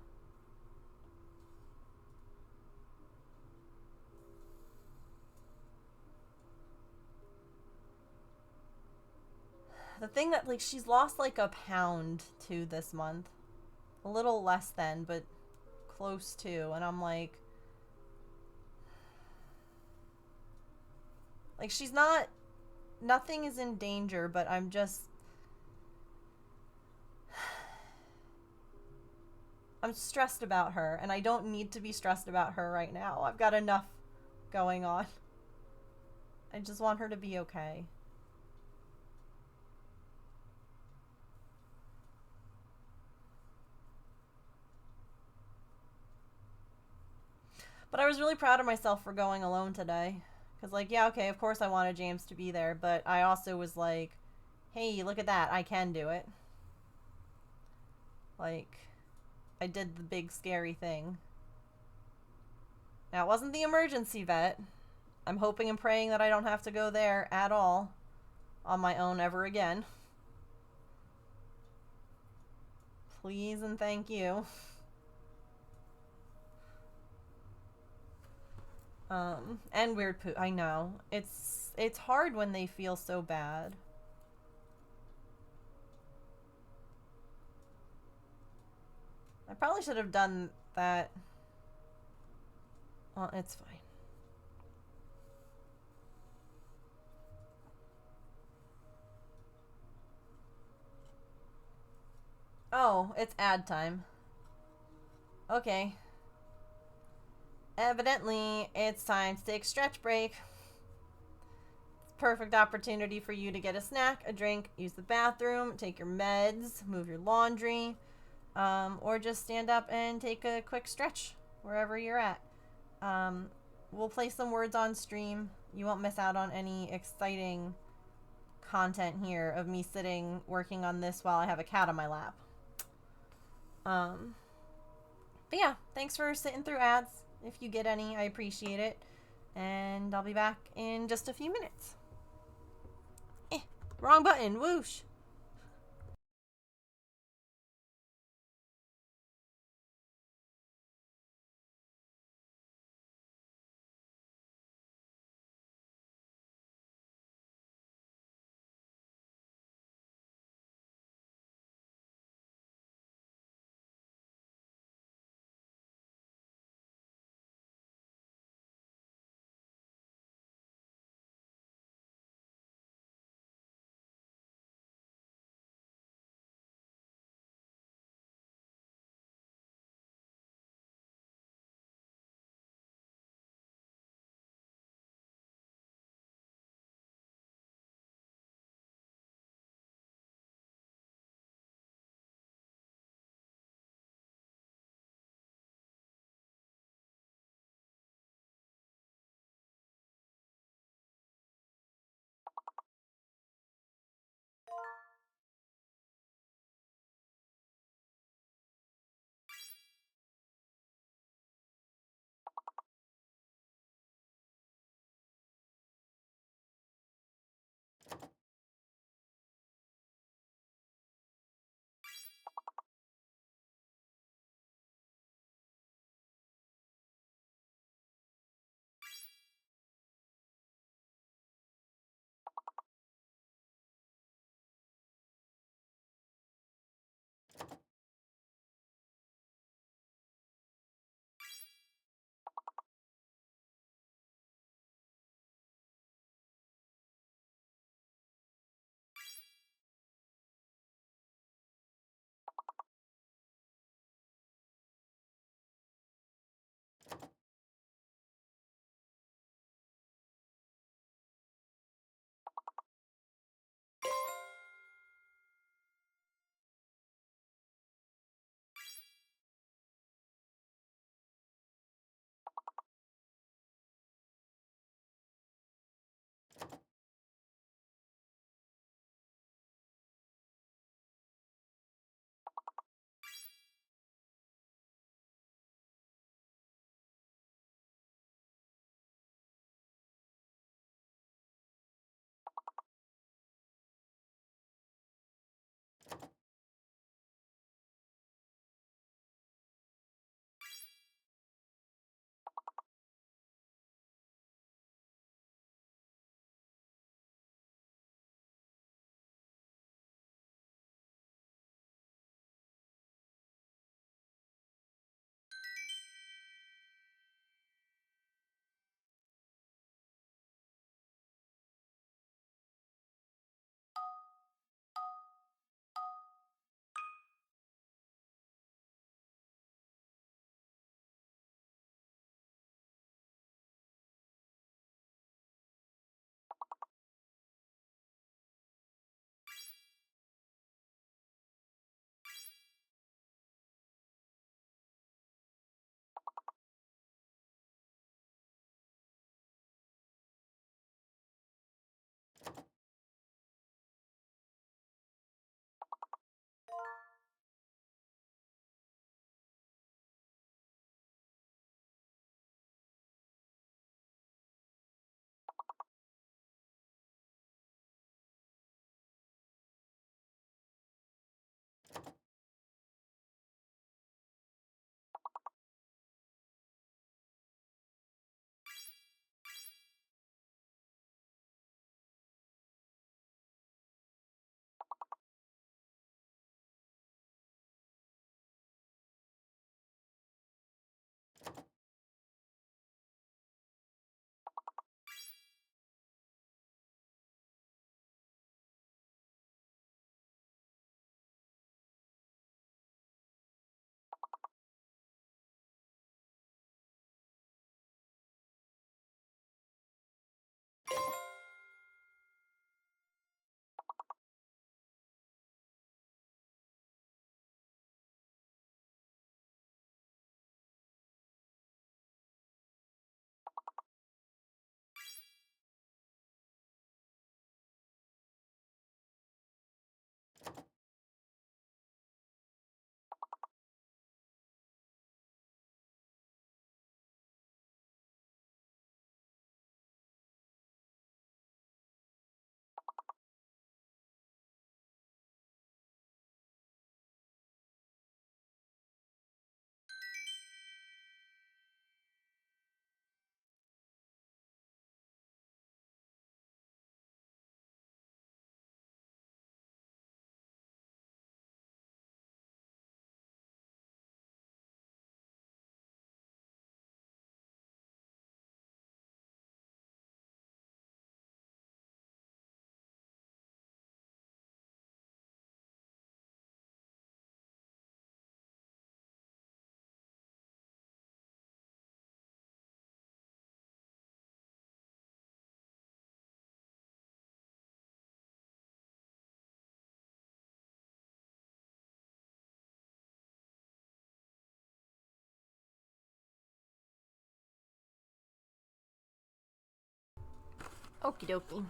The thing that, like, she's lost, like, a pound, too, this month. A little less than, but close to. And I'm like... Like, she's not... Nothing is in danger, but I'm just... I'm stressed about her, and I don't need to be stressed about her right now. I've got enough going on. I just want her to be okay. But I was really proud of myself for going alone today. Because, like, yeah, okay, of course I wanted James to be there, but I also was like, hey, look at that, I can do it. Like, I did the big scary thing. Now, it wasn't the emergency vet. I'm hoping and praying that I don't have to go there at all on my own ever again. Please and thank you. And weird poo. I know. It's hard when they feel so bad. I probably should have done that. Well, it's fine. Oh, it's ad time. Okay. Evidently, it's time to take a stretch break. It's a perfect opportunity for you to get a snack, a drink, use the bathroom, take your meds, move your laundry, or just stand up and take a quick stretch wherever you're at. we'll play some words on stream. You won't miss out on any exciting content here of me sitting working on this while I have a cat on my lap. But yeah, thanks for sitting through ads. If you get any, I appreciate it. And I'll be back in just a few minutes. Wrong button, whoosh. Okie dokie.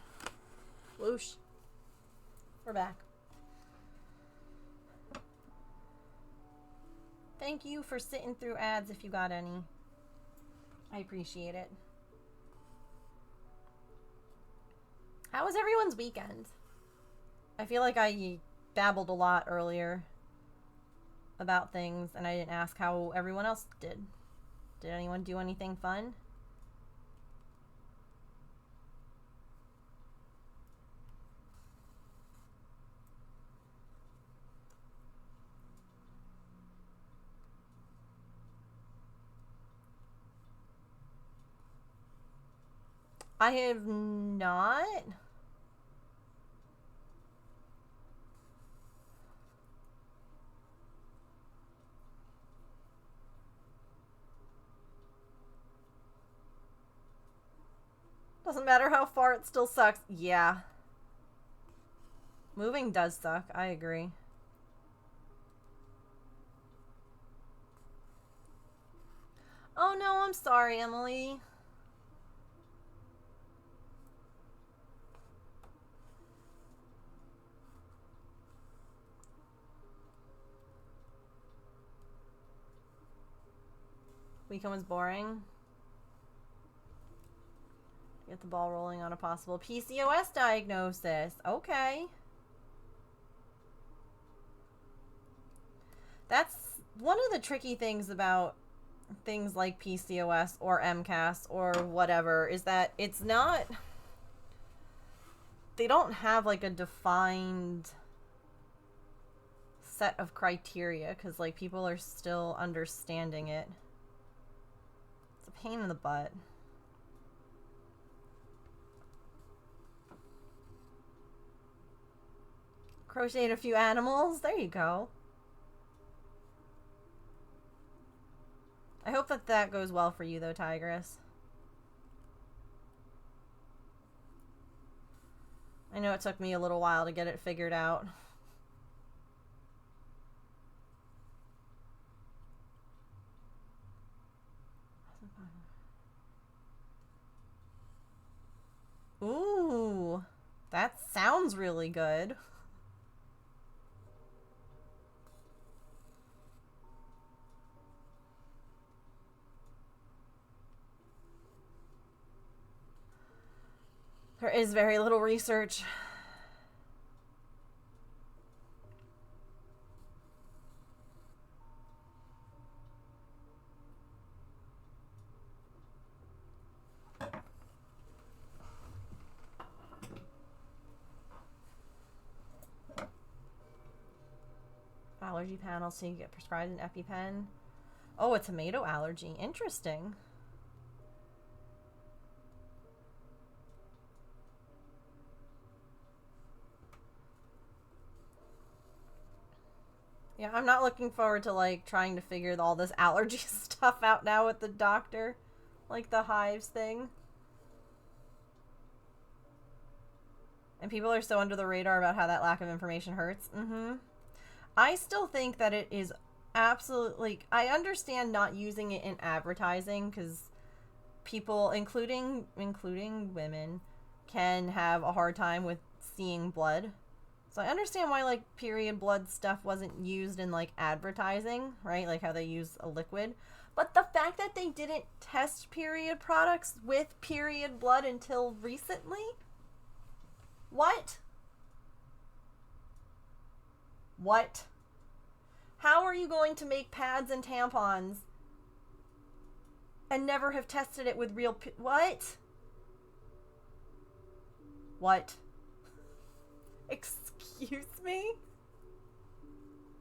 Whoosh. We're back. Thank you for sitting through ads if you got any. I appreciate it. How was everyone's weekend? I feel like I babbled a lot earlier about things and I didn't ask how everyone else did. Did anyone do anything fun? I have not. Doesn't matter how far, it still sucks. Yeah. Moving does suck. I agree. Oh no, I'm sorry, Emily. Weekend was boring. Get the ball rolling on a possible PCOS diagnosis. Okay. That's one of the tricky things about things like PCOS or MCAS or whatever is that it's not... They don't have like a defined set of criteria because like people are still understanding it. It's a pain in the butt. Crocheted a few animals. There you go. I hope that that goes well for you though, Tigress. I know it took me a little while to get it figured out. Ooh, that sounds really good. There is very little research. Allergy panel, so you get prescribed an EpiPen. Oh, a tomato allergy. Interesting. Yeah, I'm not looking forward to, like, trying to figure all this allergy stuff out now with the doctor. Like, the hives thing. And people are so under the radar about how that lack of information hurts. I still think that it is absolutely... I understand not using it in advertising, because people, including women, can have a hard time with seeing blood. So I understand why, like, period blood stuff wasn't used in, like, advertising, right? Like how they use a liquid. But the fact that they didn't test period products with period blood until recently? What? What? How are you going to make pads and tampons and never have tested it with real... What? What? Excuse me?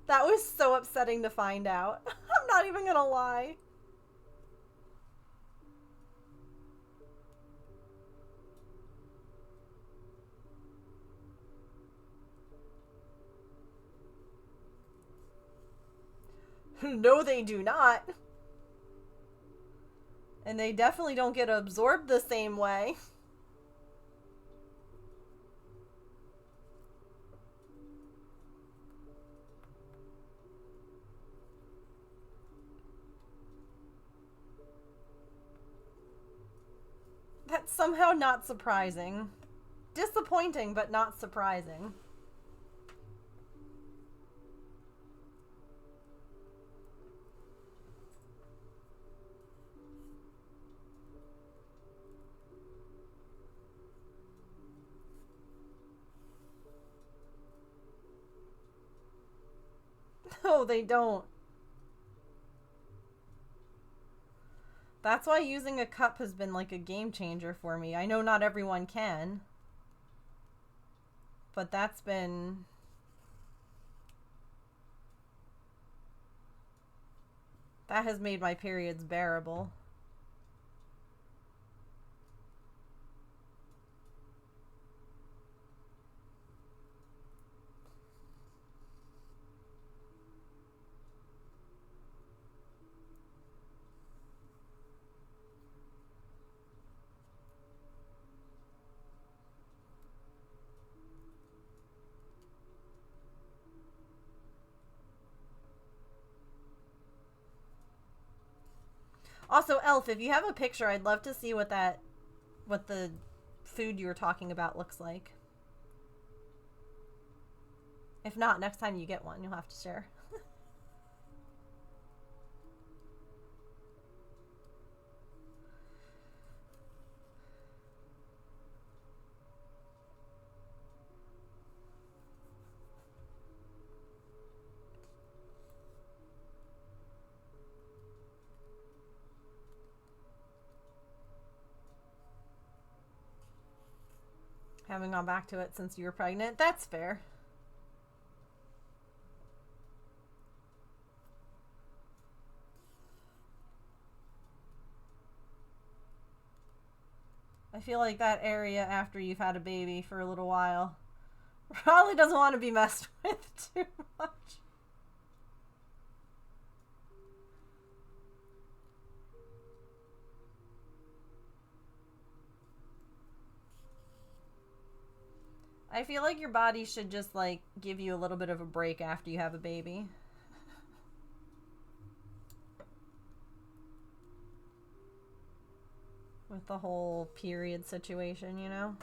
That was so upsetting to find out. I'm not even gonna lie. No, they do not. And they definitely don't get absorbed the same way. That's somehow not surprising. Disappointing, but not surprising. No, they don't. That's why using a cup has been like a game changer for me. I know not everyone can. But that's been... that has made my periods bearable. Also, Elf, if you have a picture, I'd love to see what the food you were talking about looks like. If not, next time you get one, you'll have to share. Haven't gone back to it since you were pregnant. That's fair. I feel like that area after you've had a baby for a little while probably doesn't want to be messed with too much. I feel like your body should just, like, give you a little bit of a break after you have a baby. With the whole period situation, you know?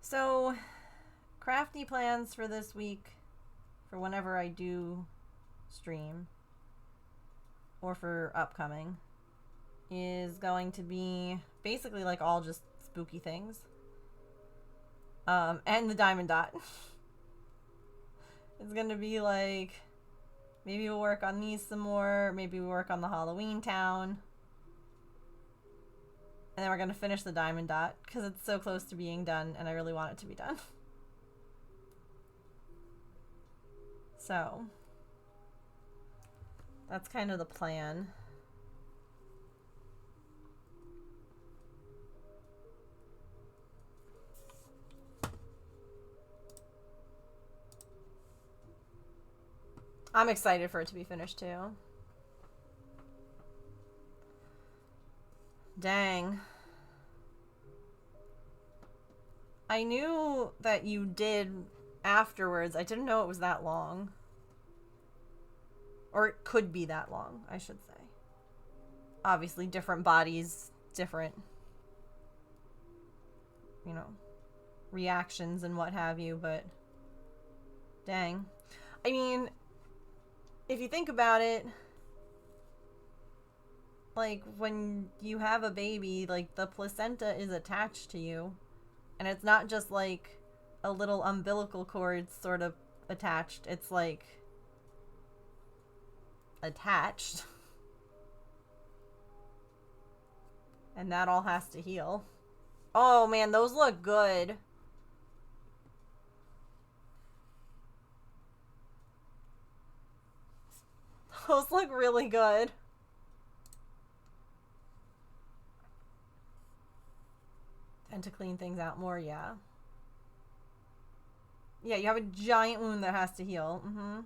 So, crafty plans for this week, for whenever I do stream, or for upcoming, is going to be basically like all just spooky things. And the diamond dot. It's gonna be like, maybe we'll work on these some more, maybe we'll work on the Halloween town. And then we're going to finish the diamond dot because it's so close to being done and I really want it to be done. So, that's kind of the plan. I'm excited for it to be finished too. Dang. I knew that you did afterwards. I didn't know it was that long. Or it could be that long, I should say. obviously different bodies, different, you know, reactions and what have you, but dang. I mean, if you think about it, like, when you have a baby, like, the placenta is attached to you, and it's not just, like, a little umbilical cord sort of attached. It's, like, attached. And that all has to heal. Oh, man, those look good. Those look really good. And to clean things out more, yeah. Yeah, you have a giant wound that has to heal. Mm-hmm.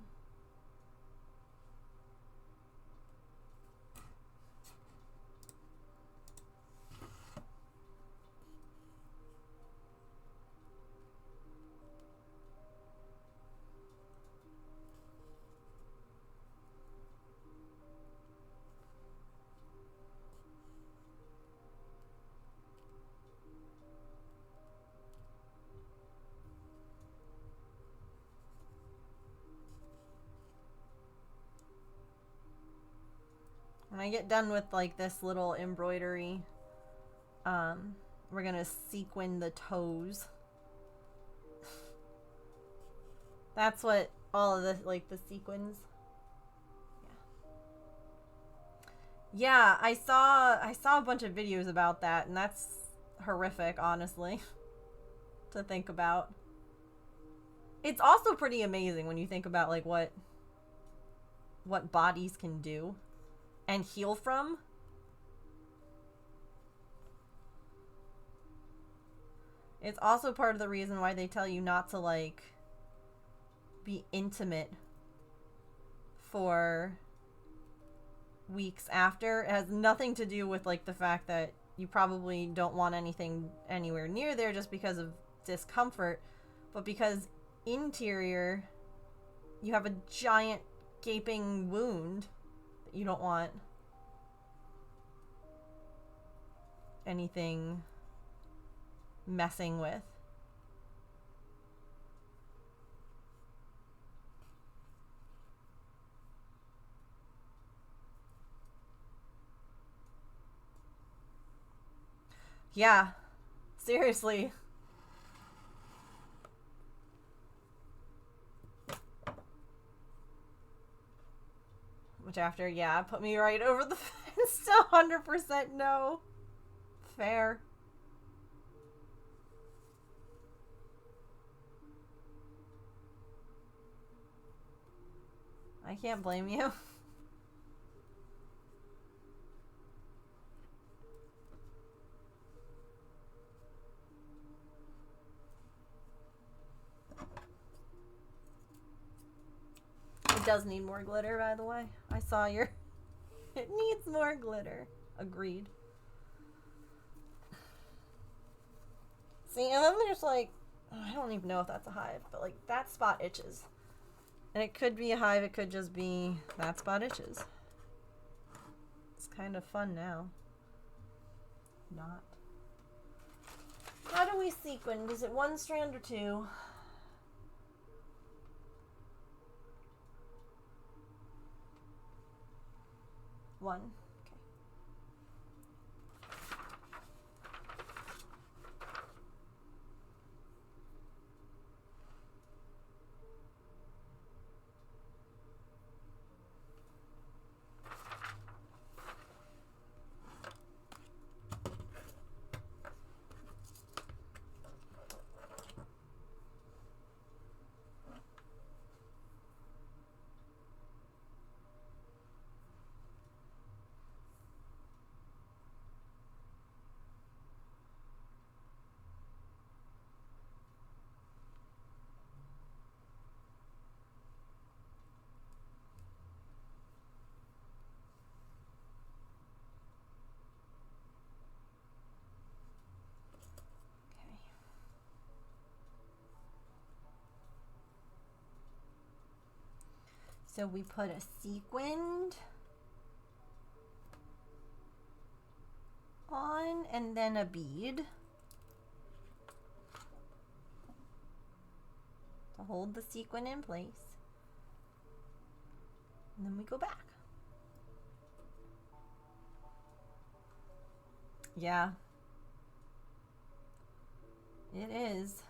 When I get done with, like, this little embroidery, we're gonna sequin the toes. That's what all of the, like, the sequins. Yeah, I saw a bunch of videos about that, and that's horrific, honestly, to think about. It's also pretty amazing when you think about, like, what bodies can do and heal from. It's also part of the reason why they tell you not to, like, be intimate for weeks after. It has nothing to do with, like, the fact that you probably don't want anything anywhere near there just because of discomfort, but because interior, you have a giant gaping wound that you don't want anything messing with. Yeah, seriously. Which after, yeah, put me right over the fence to 100% no. Fair. I can't blame you. It does need more glitter, by the way. I saw your... It needs more glitter. Agreed. See, and then there's, like... I don't even know if that's a hive, but, like, that spot itches. And it could be a hive, it could just be that spot itches. It's kind of fun now. Not. How do we sequin? Is it one strand or two? One. Okay. So we put a sequined and then a bead to hold the sequin in place. And then we go back. Yeah. It is.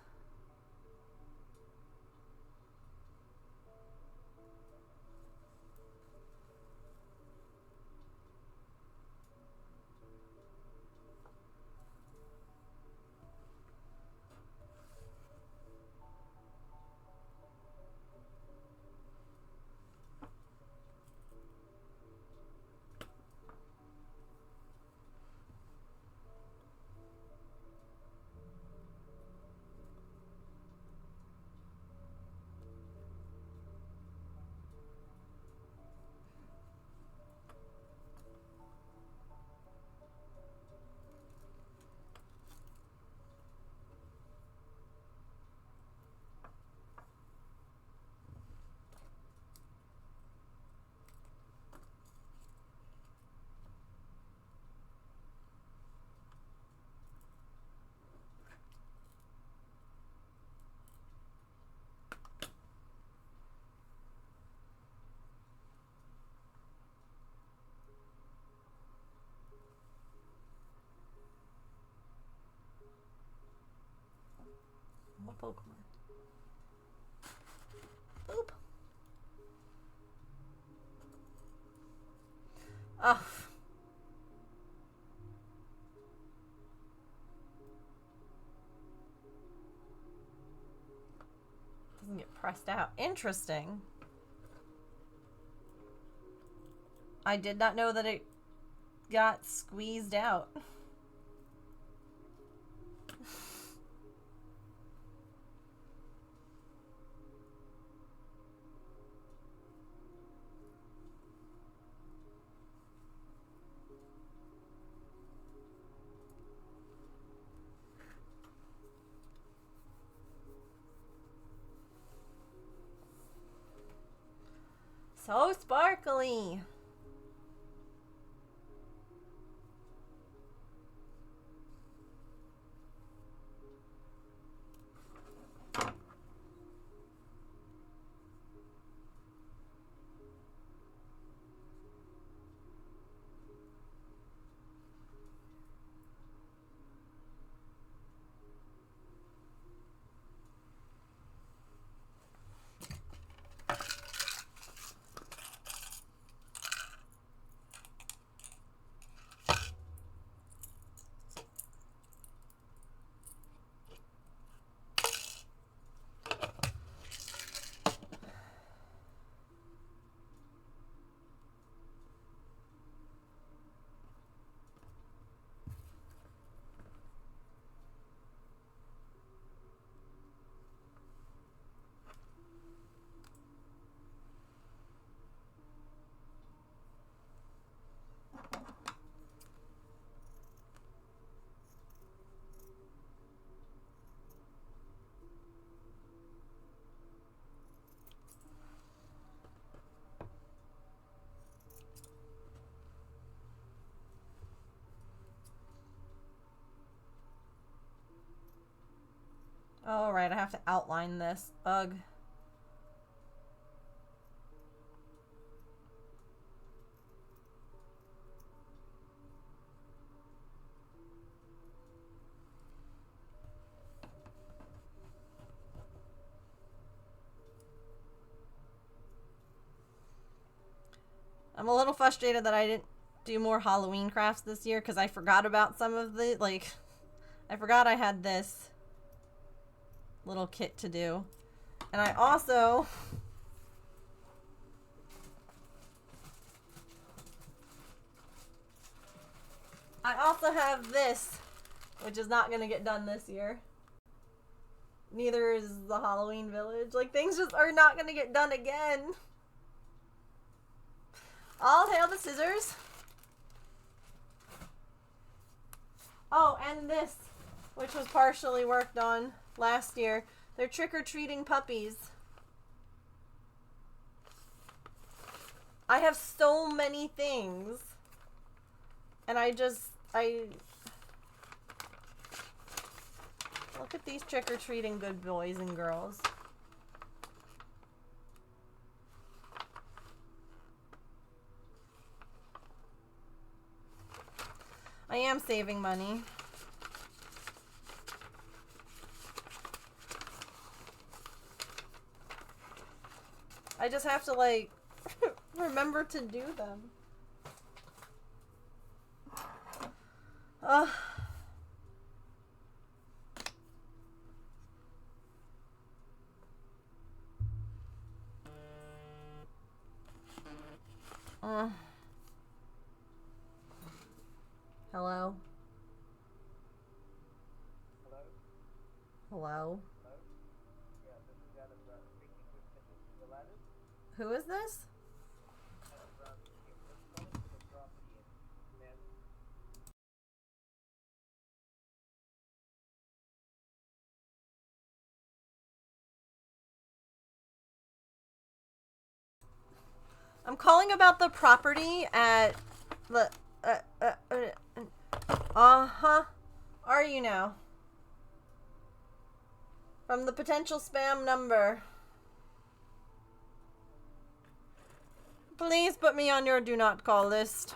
What Pokemon? Boop. Oh. Doesn't get pressed out. Interesting. I did not know that it got squeezed out. So sparkly. Oh, right, I have to outline this. Ugh. I'm a little frustrated that I didn't do more Halloween crafts this year because I forgot about some of the, like, I forgot I had this little kit to do. And I also have this, which is not going to get done this year. Neither is the Halloween Village. Like, things just are not going to get done again. All hail the scissors. Oh, and this, which was partially worked on last year. They're trick-or-treating puppies. I have so many things. And I Look at these trick-or-treating good boys and girls. I am saving money. I just have to, like, remember to do them. Ugh. Hello? Hello? Hello? Hello? Yeah, this is Adam Brown speaking with Mrs. Gladys. Who is this? Adam Brown speaking. Just calling for the property in Mem. I'm calling about the property at the Are you now? From the potential spam number. Please put me on your do not call list.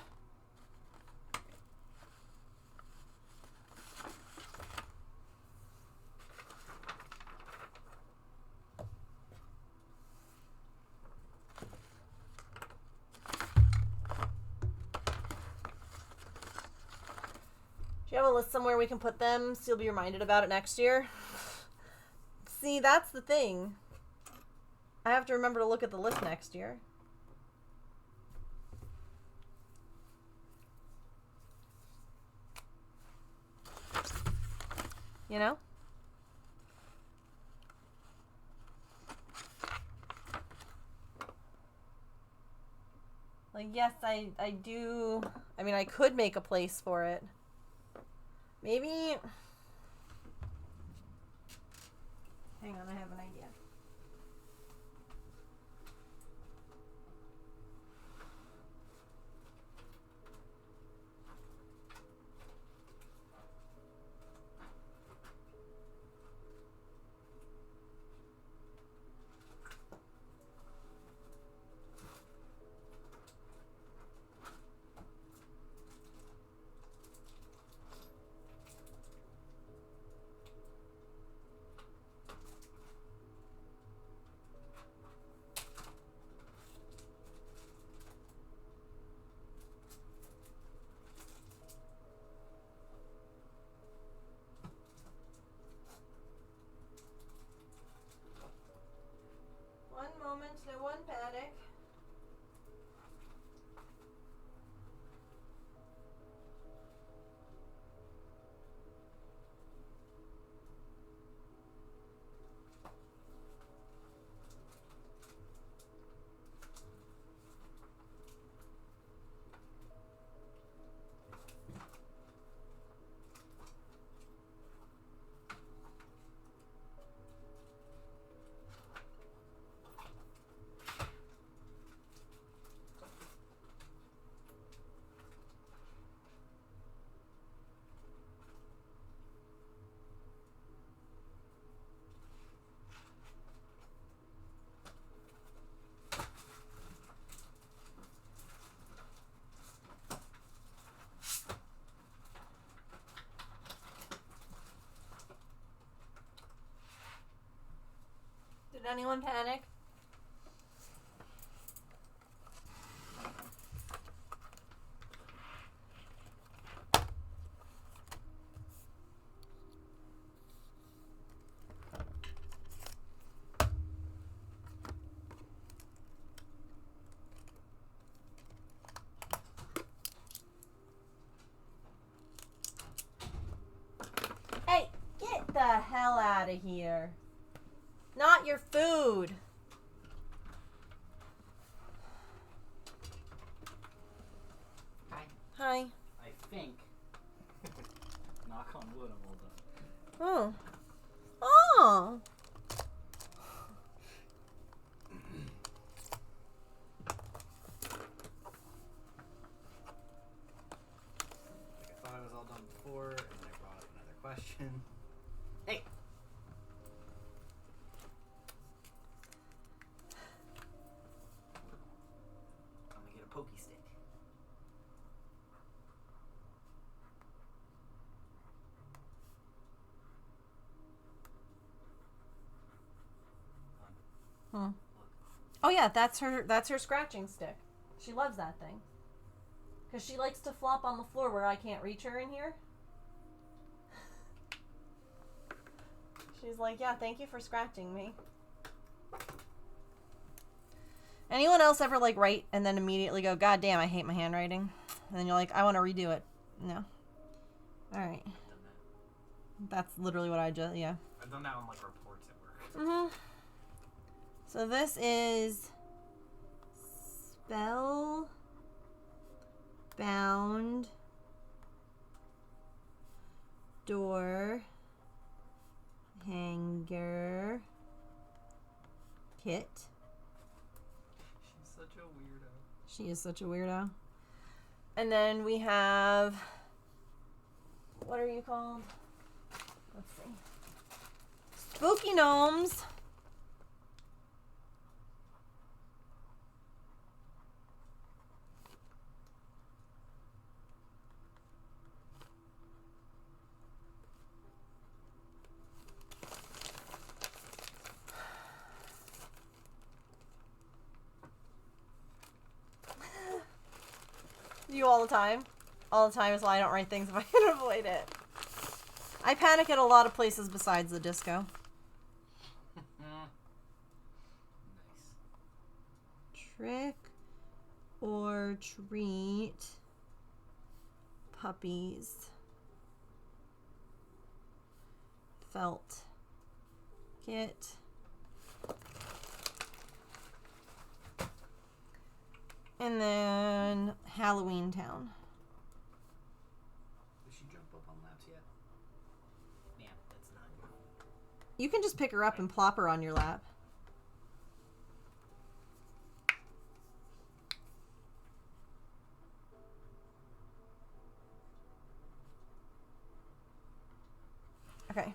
Do you have a list somewhere we can put them so you'll be reminded about it next year? See, that's the thing. I have to remember to look at the list next year. You know? Like, yes, I do. I mean, I could make a place for it. Maybe. Hang on, I have an idea. One moment, no one panic. Did anyone panic? Hey, get the hell out of here. Not your food. Hi. Hi. I think. Knock on wood, I'm all done. Oh. Oh. Like I thought I was all done before, and then I brought up another question. Hey, pokey stick. Hmm. Oh yeah, that's her scratching stick. She loves that thing. Cause she likes to flop on the floor where I can't reach her in here. She's like, yeah, thank you for scratching me. Anyone else ever like write and then immediately go, God damn, I hate my handwriting? And then you're like, I want to redo it. No. Alright. I've done that. That's literally what I just, yeah. I've done that on like reports at work. Mm-hmm. So this is spell bound door hanger kit. She's such a weirdo. She is such a weirdo. And then we have, what are you called? Let's see. Spooky gnomes. You all the time. All the time is why I don't write things if I can avoid it. I panic at a lot of places besides the disco. Nice. Trick or treat puppies. Felt kit. And then Halloween Town. Did she jump up on laps yet? Yeah, that's not good. You can just pick her up and plop her on your lap. Okay.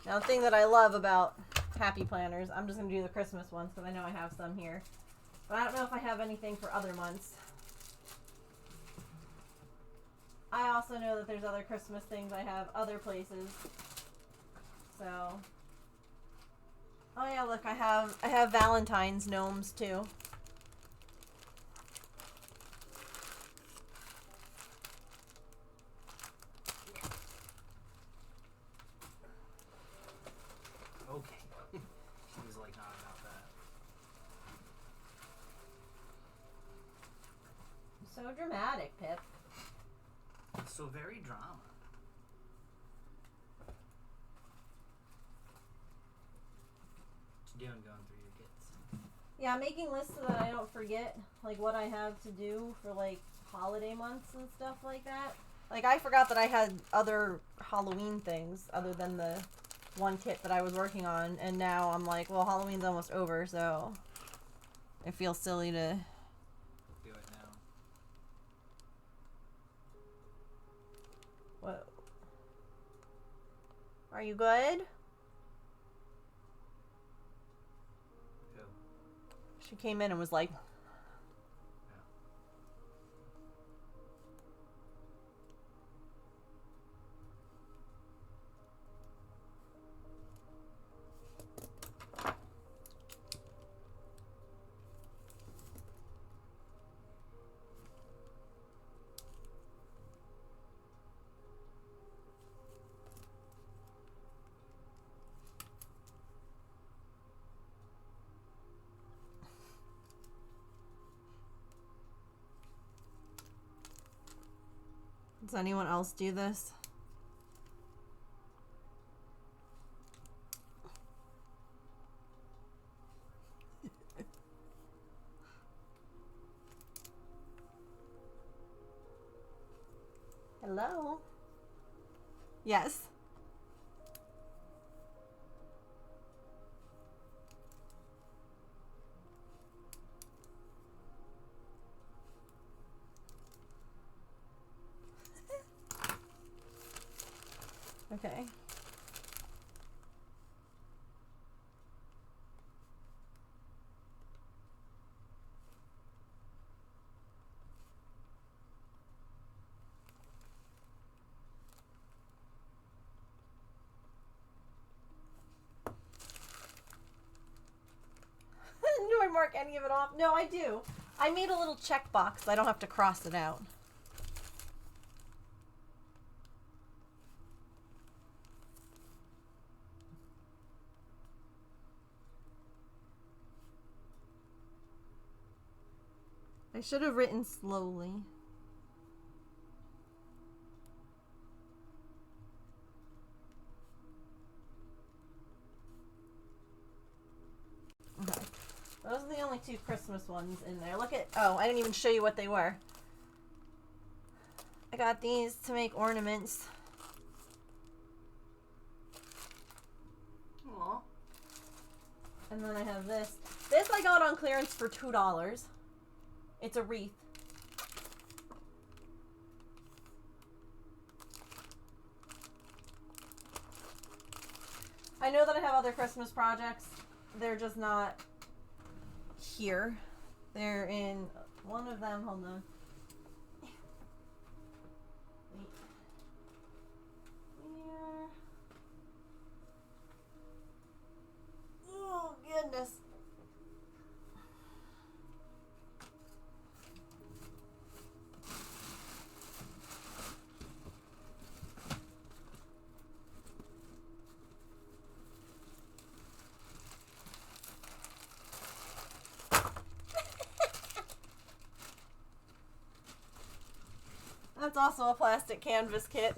Now, the thing that I love about Happy Planners, I'm just going to do the Christmas ones because I know I have some here. But I don't know if I have anything for other months. I also know that there's other Christmas things I have other places. So. Oh yeah, look, I have Valentine's gnomes too. Okay. She was like not about that. So dramatic, Pip. So very drama. What you doing going through your kits? Yeah, I'm making lists so that I don't forget, like, what I have to do for, like, holiday months and stuff like that. Like, I forgot that I had other Halloween things other than the one kit that I was working on, and now I'm like, well, Halloween's almost over, so it feels silly to... Do it now. What? Are you good? Who? She came in and was like... Does anyone else do this? Hello? Yes. Okay. any of it off? No, I do. I made a little checkbox so I don't have to cross it out. I should have written slowly. Okay. Those are the only two Christmas ones in there. Look at... Oh, I didn't even show you what they were. I got these to make ornaments. Aww. And then I have this. This I got on clearance for $2. It's a wreath. I know that I have other Christmas projects. They're just not here. They're in one of them. Hold on. Wait. Here. Oh, goodness. That's also a plastic canvas kit.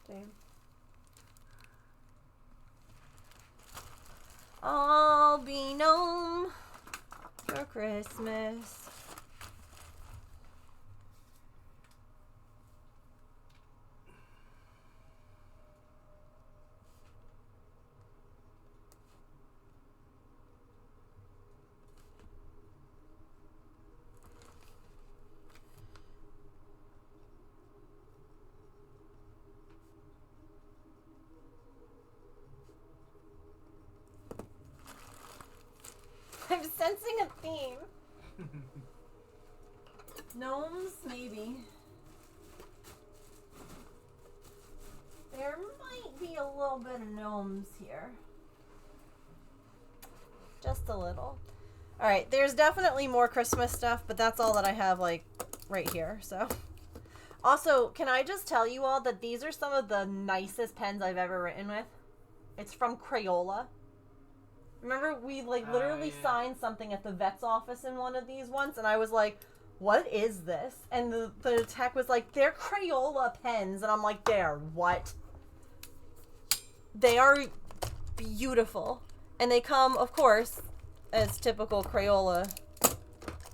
Damn. I'll be gnome for Christmas. I'm sensing a theme. Gnomes, maybe. There might be a little bit of gnomes here. Just a little. Alright, there's definitely more Christmas stuff, but that's all that I have, like, right here, so. Also, can I just tell you all that these are some of the nicest pens I've ever written with? It's from Crayola. Remember, we, like, literally signed something at the vet's office in one of these once, and I was like, what is this? And the tech was like, they're Crayola pens. And I'm like, they're what? They are beautiful. And they come, of course, as typical Crayola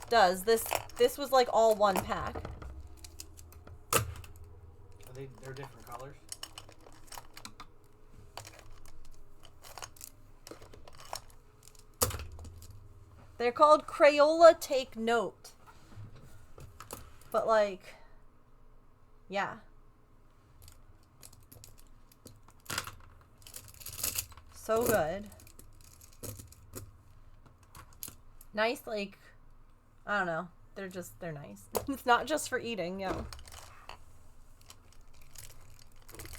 does. This was, like, all one pack. They're different colors? They're called Crayola Take Note. But, like, yeah. So good. Nice, like, I don't know. They're nice. It's not just for eating, yeah.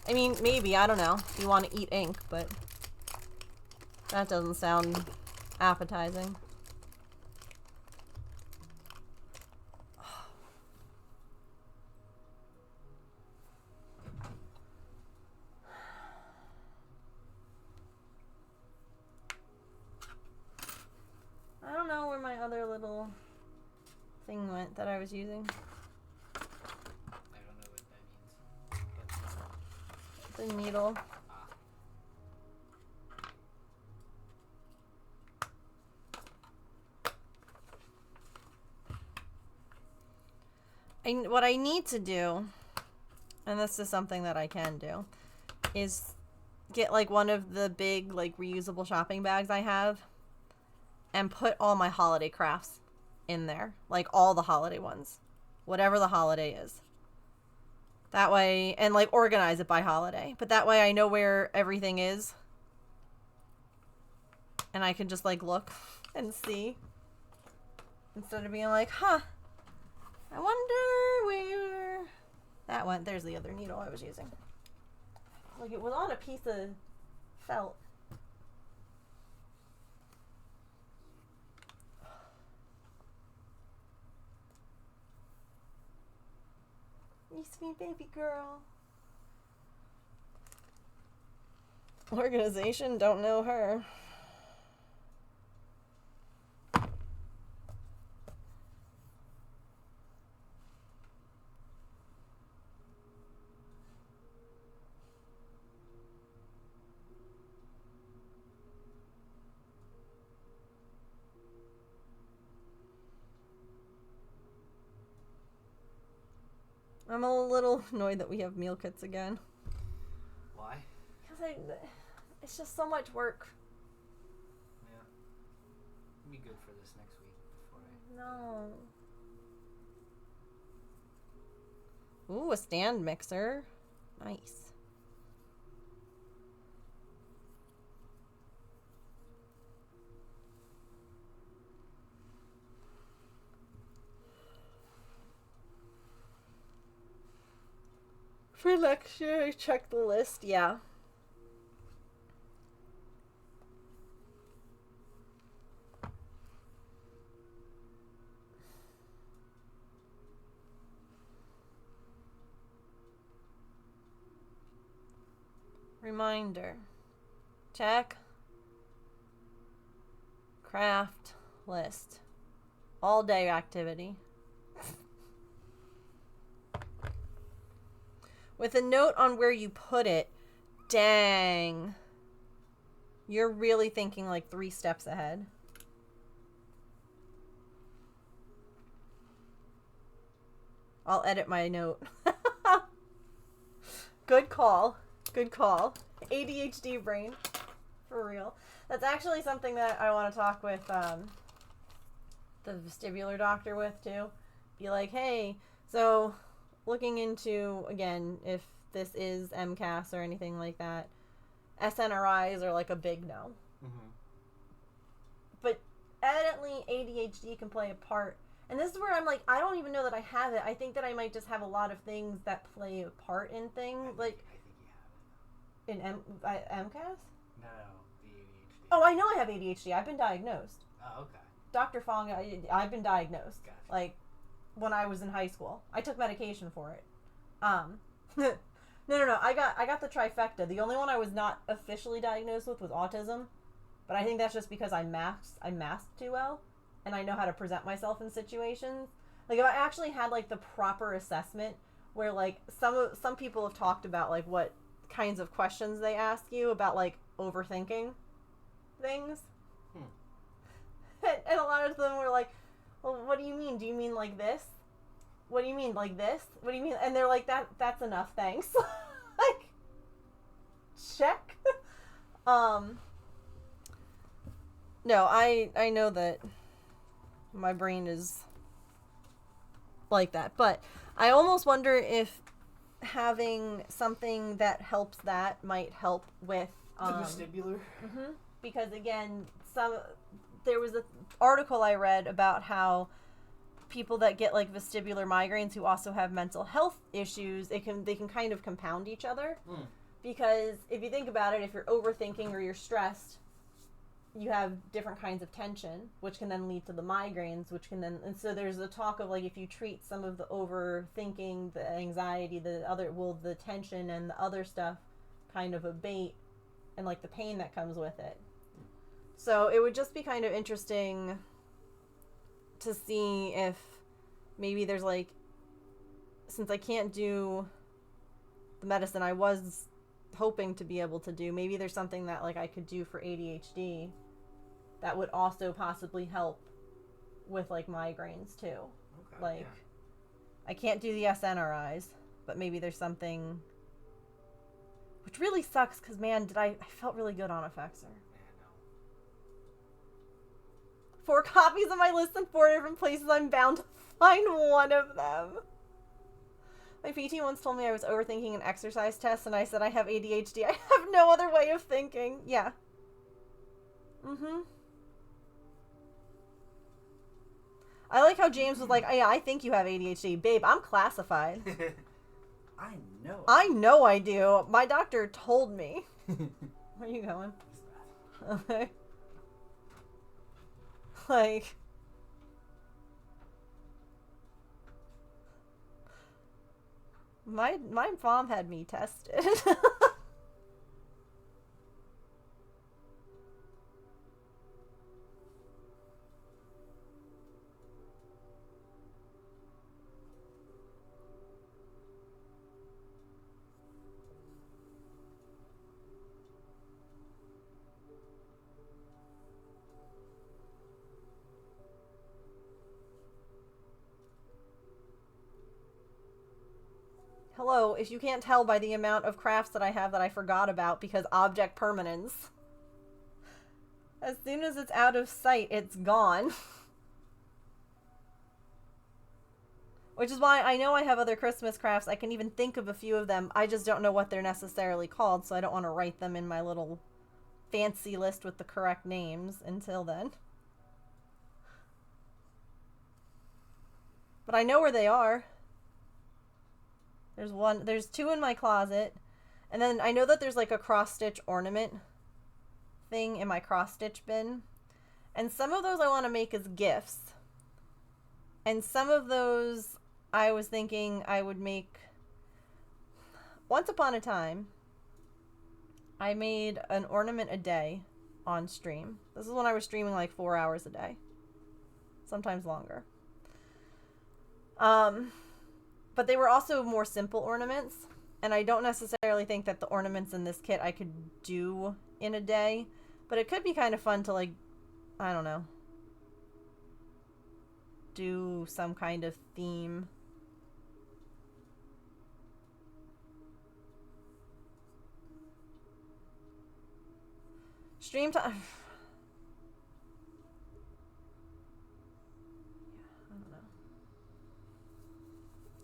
I mean, maybe, I don't know, if you want to eat ink, but that doesn't sound appetizing. I don't know where my other little thing went that I was using. I don't know what that means. The needle. What I need to do, and this is something that I can do, is get like one of the big like reusable shopping bags I have and put all my holiday crafts in there, like all the holiday ones, whatever the holiday is. That way, and like organize it by holiday, but that way I know where everything is and I can just like look and see instead of being like, huh, I wonder where that went. There's the other needle I was using. Like it was on a piece of felt. You sweet baby girl. Organization, don't know her. I'm a little annoyed that we have meal kits again. Why? Because it's just so much work. Yeah. It'll be good for this next week before I... No. Ooh, a stand mixer. Nice. For next year, I check the list. Yeah. Reminder. Check. Craft list. All day activity. With a note on where you put it. Dang. You're really thinking like 3 steps ahead. I'll edit my note. Good call. Good call. ADHD brain. For real. That's actually something that I want to talk with the vestibular doctor with too. Be like, hey, so looking into, again, if this is MCAS or anything like that, SNRIs are like a big no. Mm-hmm. But evidently ADHD can play a part. And this is where I'm like, I don't even know that I have it. I think that I might just have a lot of things that play a part in things. I think you have it. In MCAS? No, the ADHD. Oh, I know I have ADHD. I've been diagnosed. Oh, okay. Dr. Fong, I've been diagnosed. Gotcha. Like, when I was in high school. I took medication for it. No. I got the trifecta. The only one I was not officially diagnosed with was autism. But I think that's just because I masked too well. And I know how to present myself in situations. Like, if I actually had, like, the proper assessment where, like, some people have talked about, like, what kinds of questions they ask you about, like, overthinking things. And a lot of them were like, well, what do you mean? Do you mean like this? What do you mean like this? What do you mean? And they're like, that's enough, thanks. Like, check. No, I know that my brain is like that, but I almost wonder if having something that helps that might help with The vestibular? Mm-hmm. Because again, there was an article I read about how people that get like vestibular migraines who also have mental health issues, they can kind of compound each other. Because if you think about it, if you're overthinking or you're stressed, you have different kinds of tension, which can then lead to the migraines, and so there's a talk of like, if you treat some of the overthinking, the anxiety, the tension and the other stuff kind of abate, and like the pain that comes with it. So it would just be kind of interesting to see if maybe there's like, since I can't do the medicine I was hoping to be able to do, maybe there's something that like I could do for ADHD that would also possibly help with like migraines too. Okay, Like, yeah. I can't do the SNRIs, but maybe there's something, which really sucks because man, I felt really good on Effexor. 4 copies of my list in 4 different places. I'm bound to find one of them. My PT once told me I was overthinking an exercise test, and I said I have ADHD. I have no other way of thinking. Yeah. I like how James was like, oh, yeah, I think you have ADHD. Babe, I'm classified. I know. I know I do. My doctor told me. Where are you going? Okay. Like... My mom had me tested. Hello, if you can't tell by the amount of crafts that I have that I forgot about because object permanence. As soon as it's out of sight, it's gone. Which is why I know I have other Christmas crafts. I can even think of a few of them. I just don't know what they're necessarily called, so I don't want to write them in my little fancy list with the correct names until then. But I know where they are. There's two in my closet. And then I know that there's like a cross-stitch ornament thing in my cross-stitch bin. And some of those I want to make as gifts. And some of those I was thinking I would make... Once upon a time, I made an ornament a day on stream. This is when I was streaming like 4 hours a day. Sometimes longer. But they were also more simple ornaments, and I don't necessarily think that the ornaments in this kit I could do in a day, but it could be kind of fun to, like, I don't know, do some kind of theme. Stream time.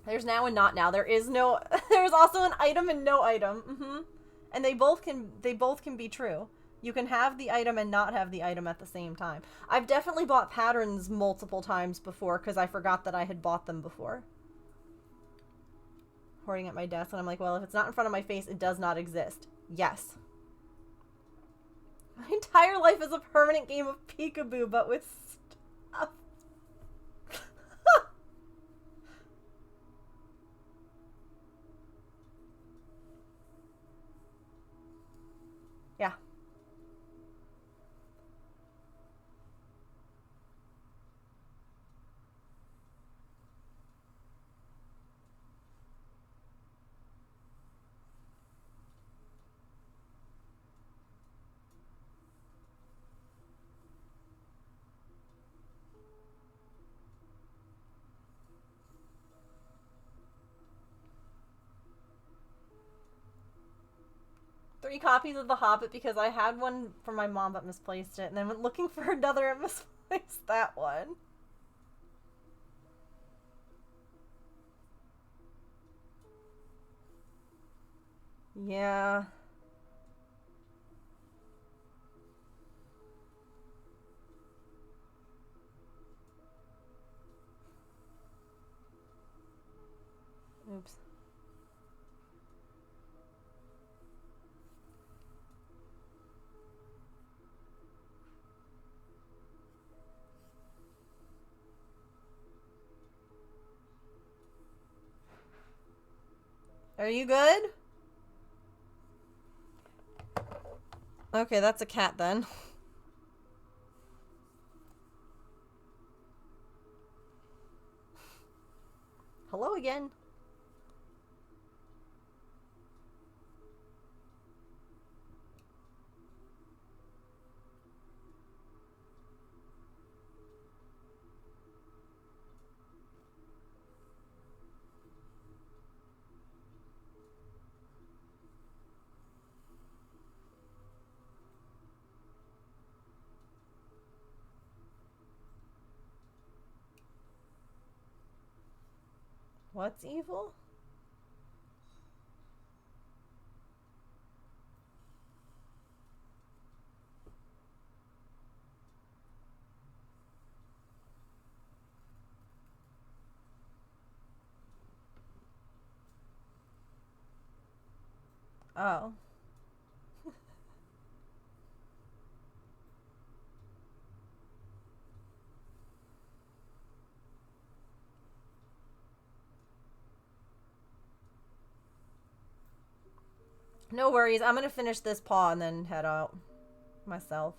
There's now and not now. There is no... There's also an item and no item. And they both can be true. You can have the item and not have the item at the same time. I've definitely bought patterns multiple times before because I forgot that I had bought them before. Hoarding at my desk, and I'm like, well, if it's not in front of my face, it does not exist. Yes. My entire life is a permanent game of peekaboo, but with stuff. Yeah. Three copies of The Hobbit because I had one from my mom but misplaced it, and then went looking for another and misplaced that one. Yeah. Oops. Are you good? Okay, that's a cat then. Hello again. What's evil? Oh. No worries. I'm gonna finish this paw and then head out myself.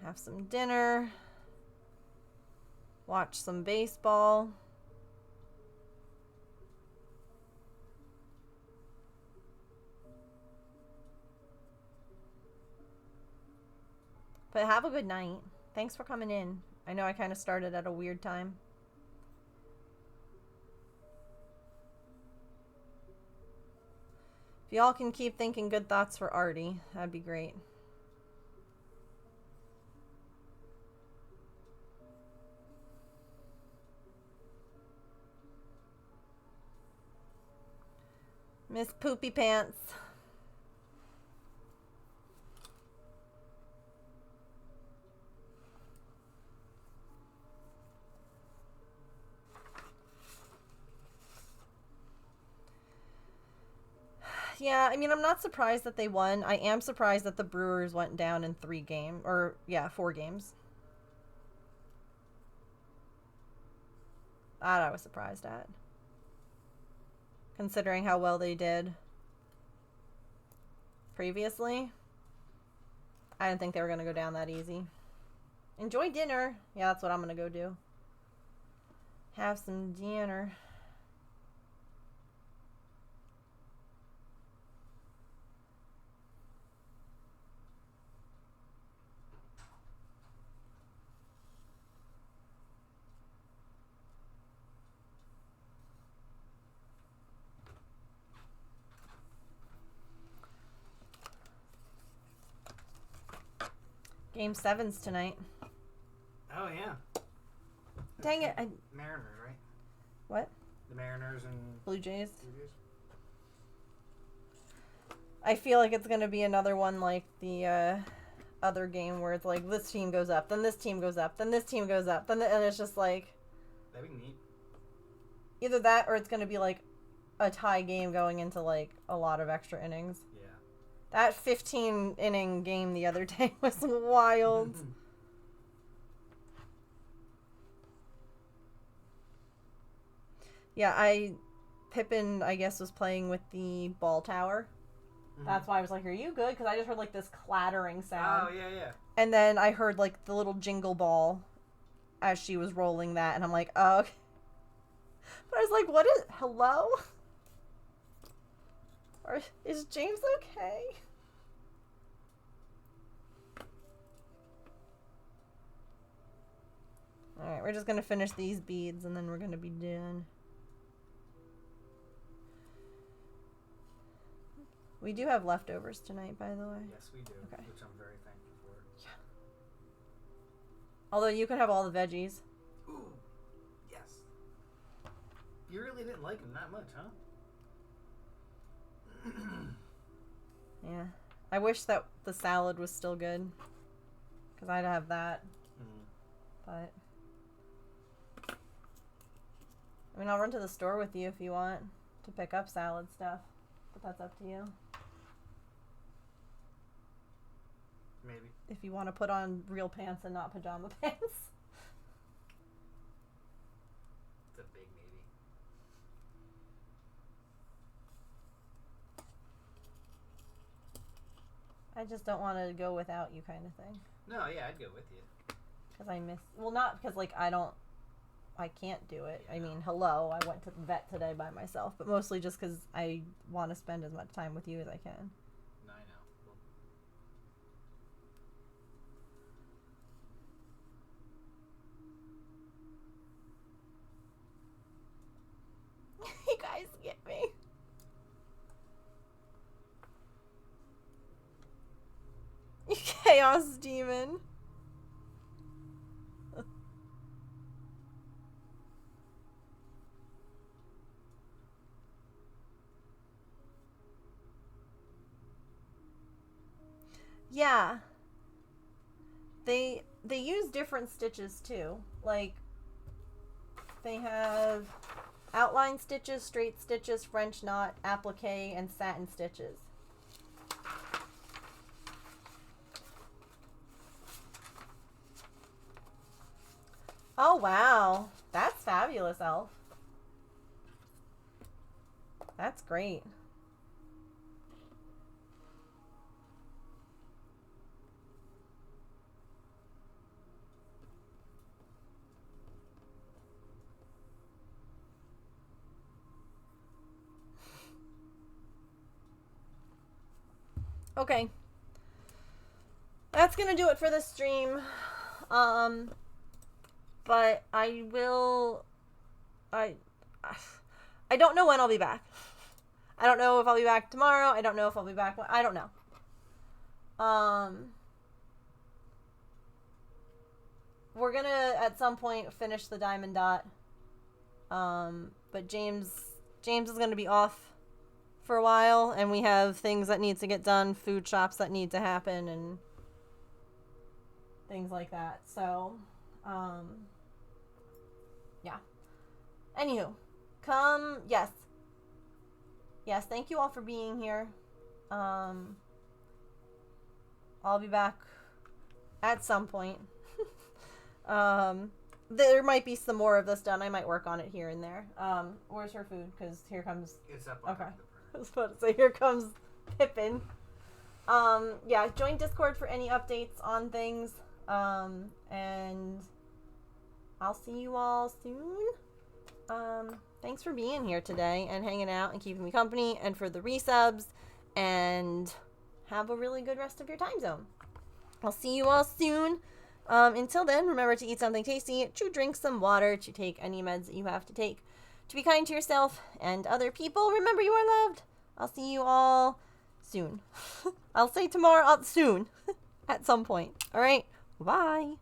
Have some dinner. Watch some baseball. But have a good night. Thanks for coming in. I know I kind of started at a weird time. If y'all can keep thinking good thoughts for Artie, that'd be great. Miss Poopy Pants. Yeah, I mean, I'm not surprised that they won. I am surprised that the Brewers went down in 4 games. That I was surprised at. Considering how well they did previously. I didn't think they were going to go down that easy. Enjoy dinner. Yeah, that's what I'm going to go do. Have some dinner. Game 7's tonight. Oh, yeah. Dang it. Mariners, right? What? The Mariners and Blue Jays? Blue Jays? I feel like it's going to be another one like the other game where it's like this team goes up, then this team goes up, then this team goes up, and it's just like... That'd be neat. Either that or it's going to be like a tie game going into like a lot of extra innings. Yeah. That 15-inning game the other day was wild. Yeah, Pippin, I guess, was playing with the ball tower. That's why I was like, are you good? Because I just heard like this clattering sound. Oh, yeah, yeah. And then I heard like the little jingle ball as she was rolling that. And I'm like, oh, okay. But I was like, what is... Hello? Or is James okay? Alright, we're just gonna finish these beads and then we're gonna be done. We do have leftovers tonight, by the way. Yes, we do. Okay. Which I'm very thankful for. Yeah. Although you could have all the veggies. Ooh. Yes. You really didn't like them that much, huh? Yeah. I wish that the salad was still good. Because I'd have that. But... I mean, I'll run to the store with you if you want to pick up salad stuff. But that's up to you. Maybe. If you want to put on real pants and not pajama pants. It's a big maybe. I just don't want to go without you kind of thing. No, yeah, I'd go with you. Because I miss... Well, not because, like, I can't do it. Yeah. I mean, hello, I went to the vet today by myself. But mostly just because I want to spend as much time with you as I can. No, I know. You guys get me. You chaos demon. Yeah. they use different stitches too. Like, they have outline stitches, straight stitches, French knot, applique, and satin stitches. Oh, wow. That's fabulous, Elf. That's great. Okay. That's gonna do it for this stream. But I will... I don't know when I'll be back. I don't know if I'll be back tomorrow. I don't know if I'll be back... I don't know. We're gonna, at some point, finish the diamond dot. But James is gonna be off for a while, and we have things that need to get done, food shops that need to happen, and things like that. So, yeah. Anywho, yes. Yes, thank you all for being here. I'll be back at some point. There might be some more of this done. I might work on it here and there. Where's her food? Because here comes... It's up on Okay. the I was about to say, here comes Pippin. Yeah, join Discord for any updates on things. And I'll see you all soon. Thanks for being here today and hanging out and keeping me company, and for the resubs, and have a really good rest of your time zone. I'll see you all soon. Until then, remember to eat something tasty, to drink some water, to take any meds that you have to take, to be kind to yourself and other people. Remember, you are loved. I'll see you all soon. I'll say tomorrow, soon, at some point. All right, bye.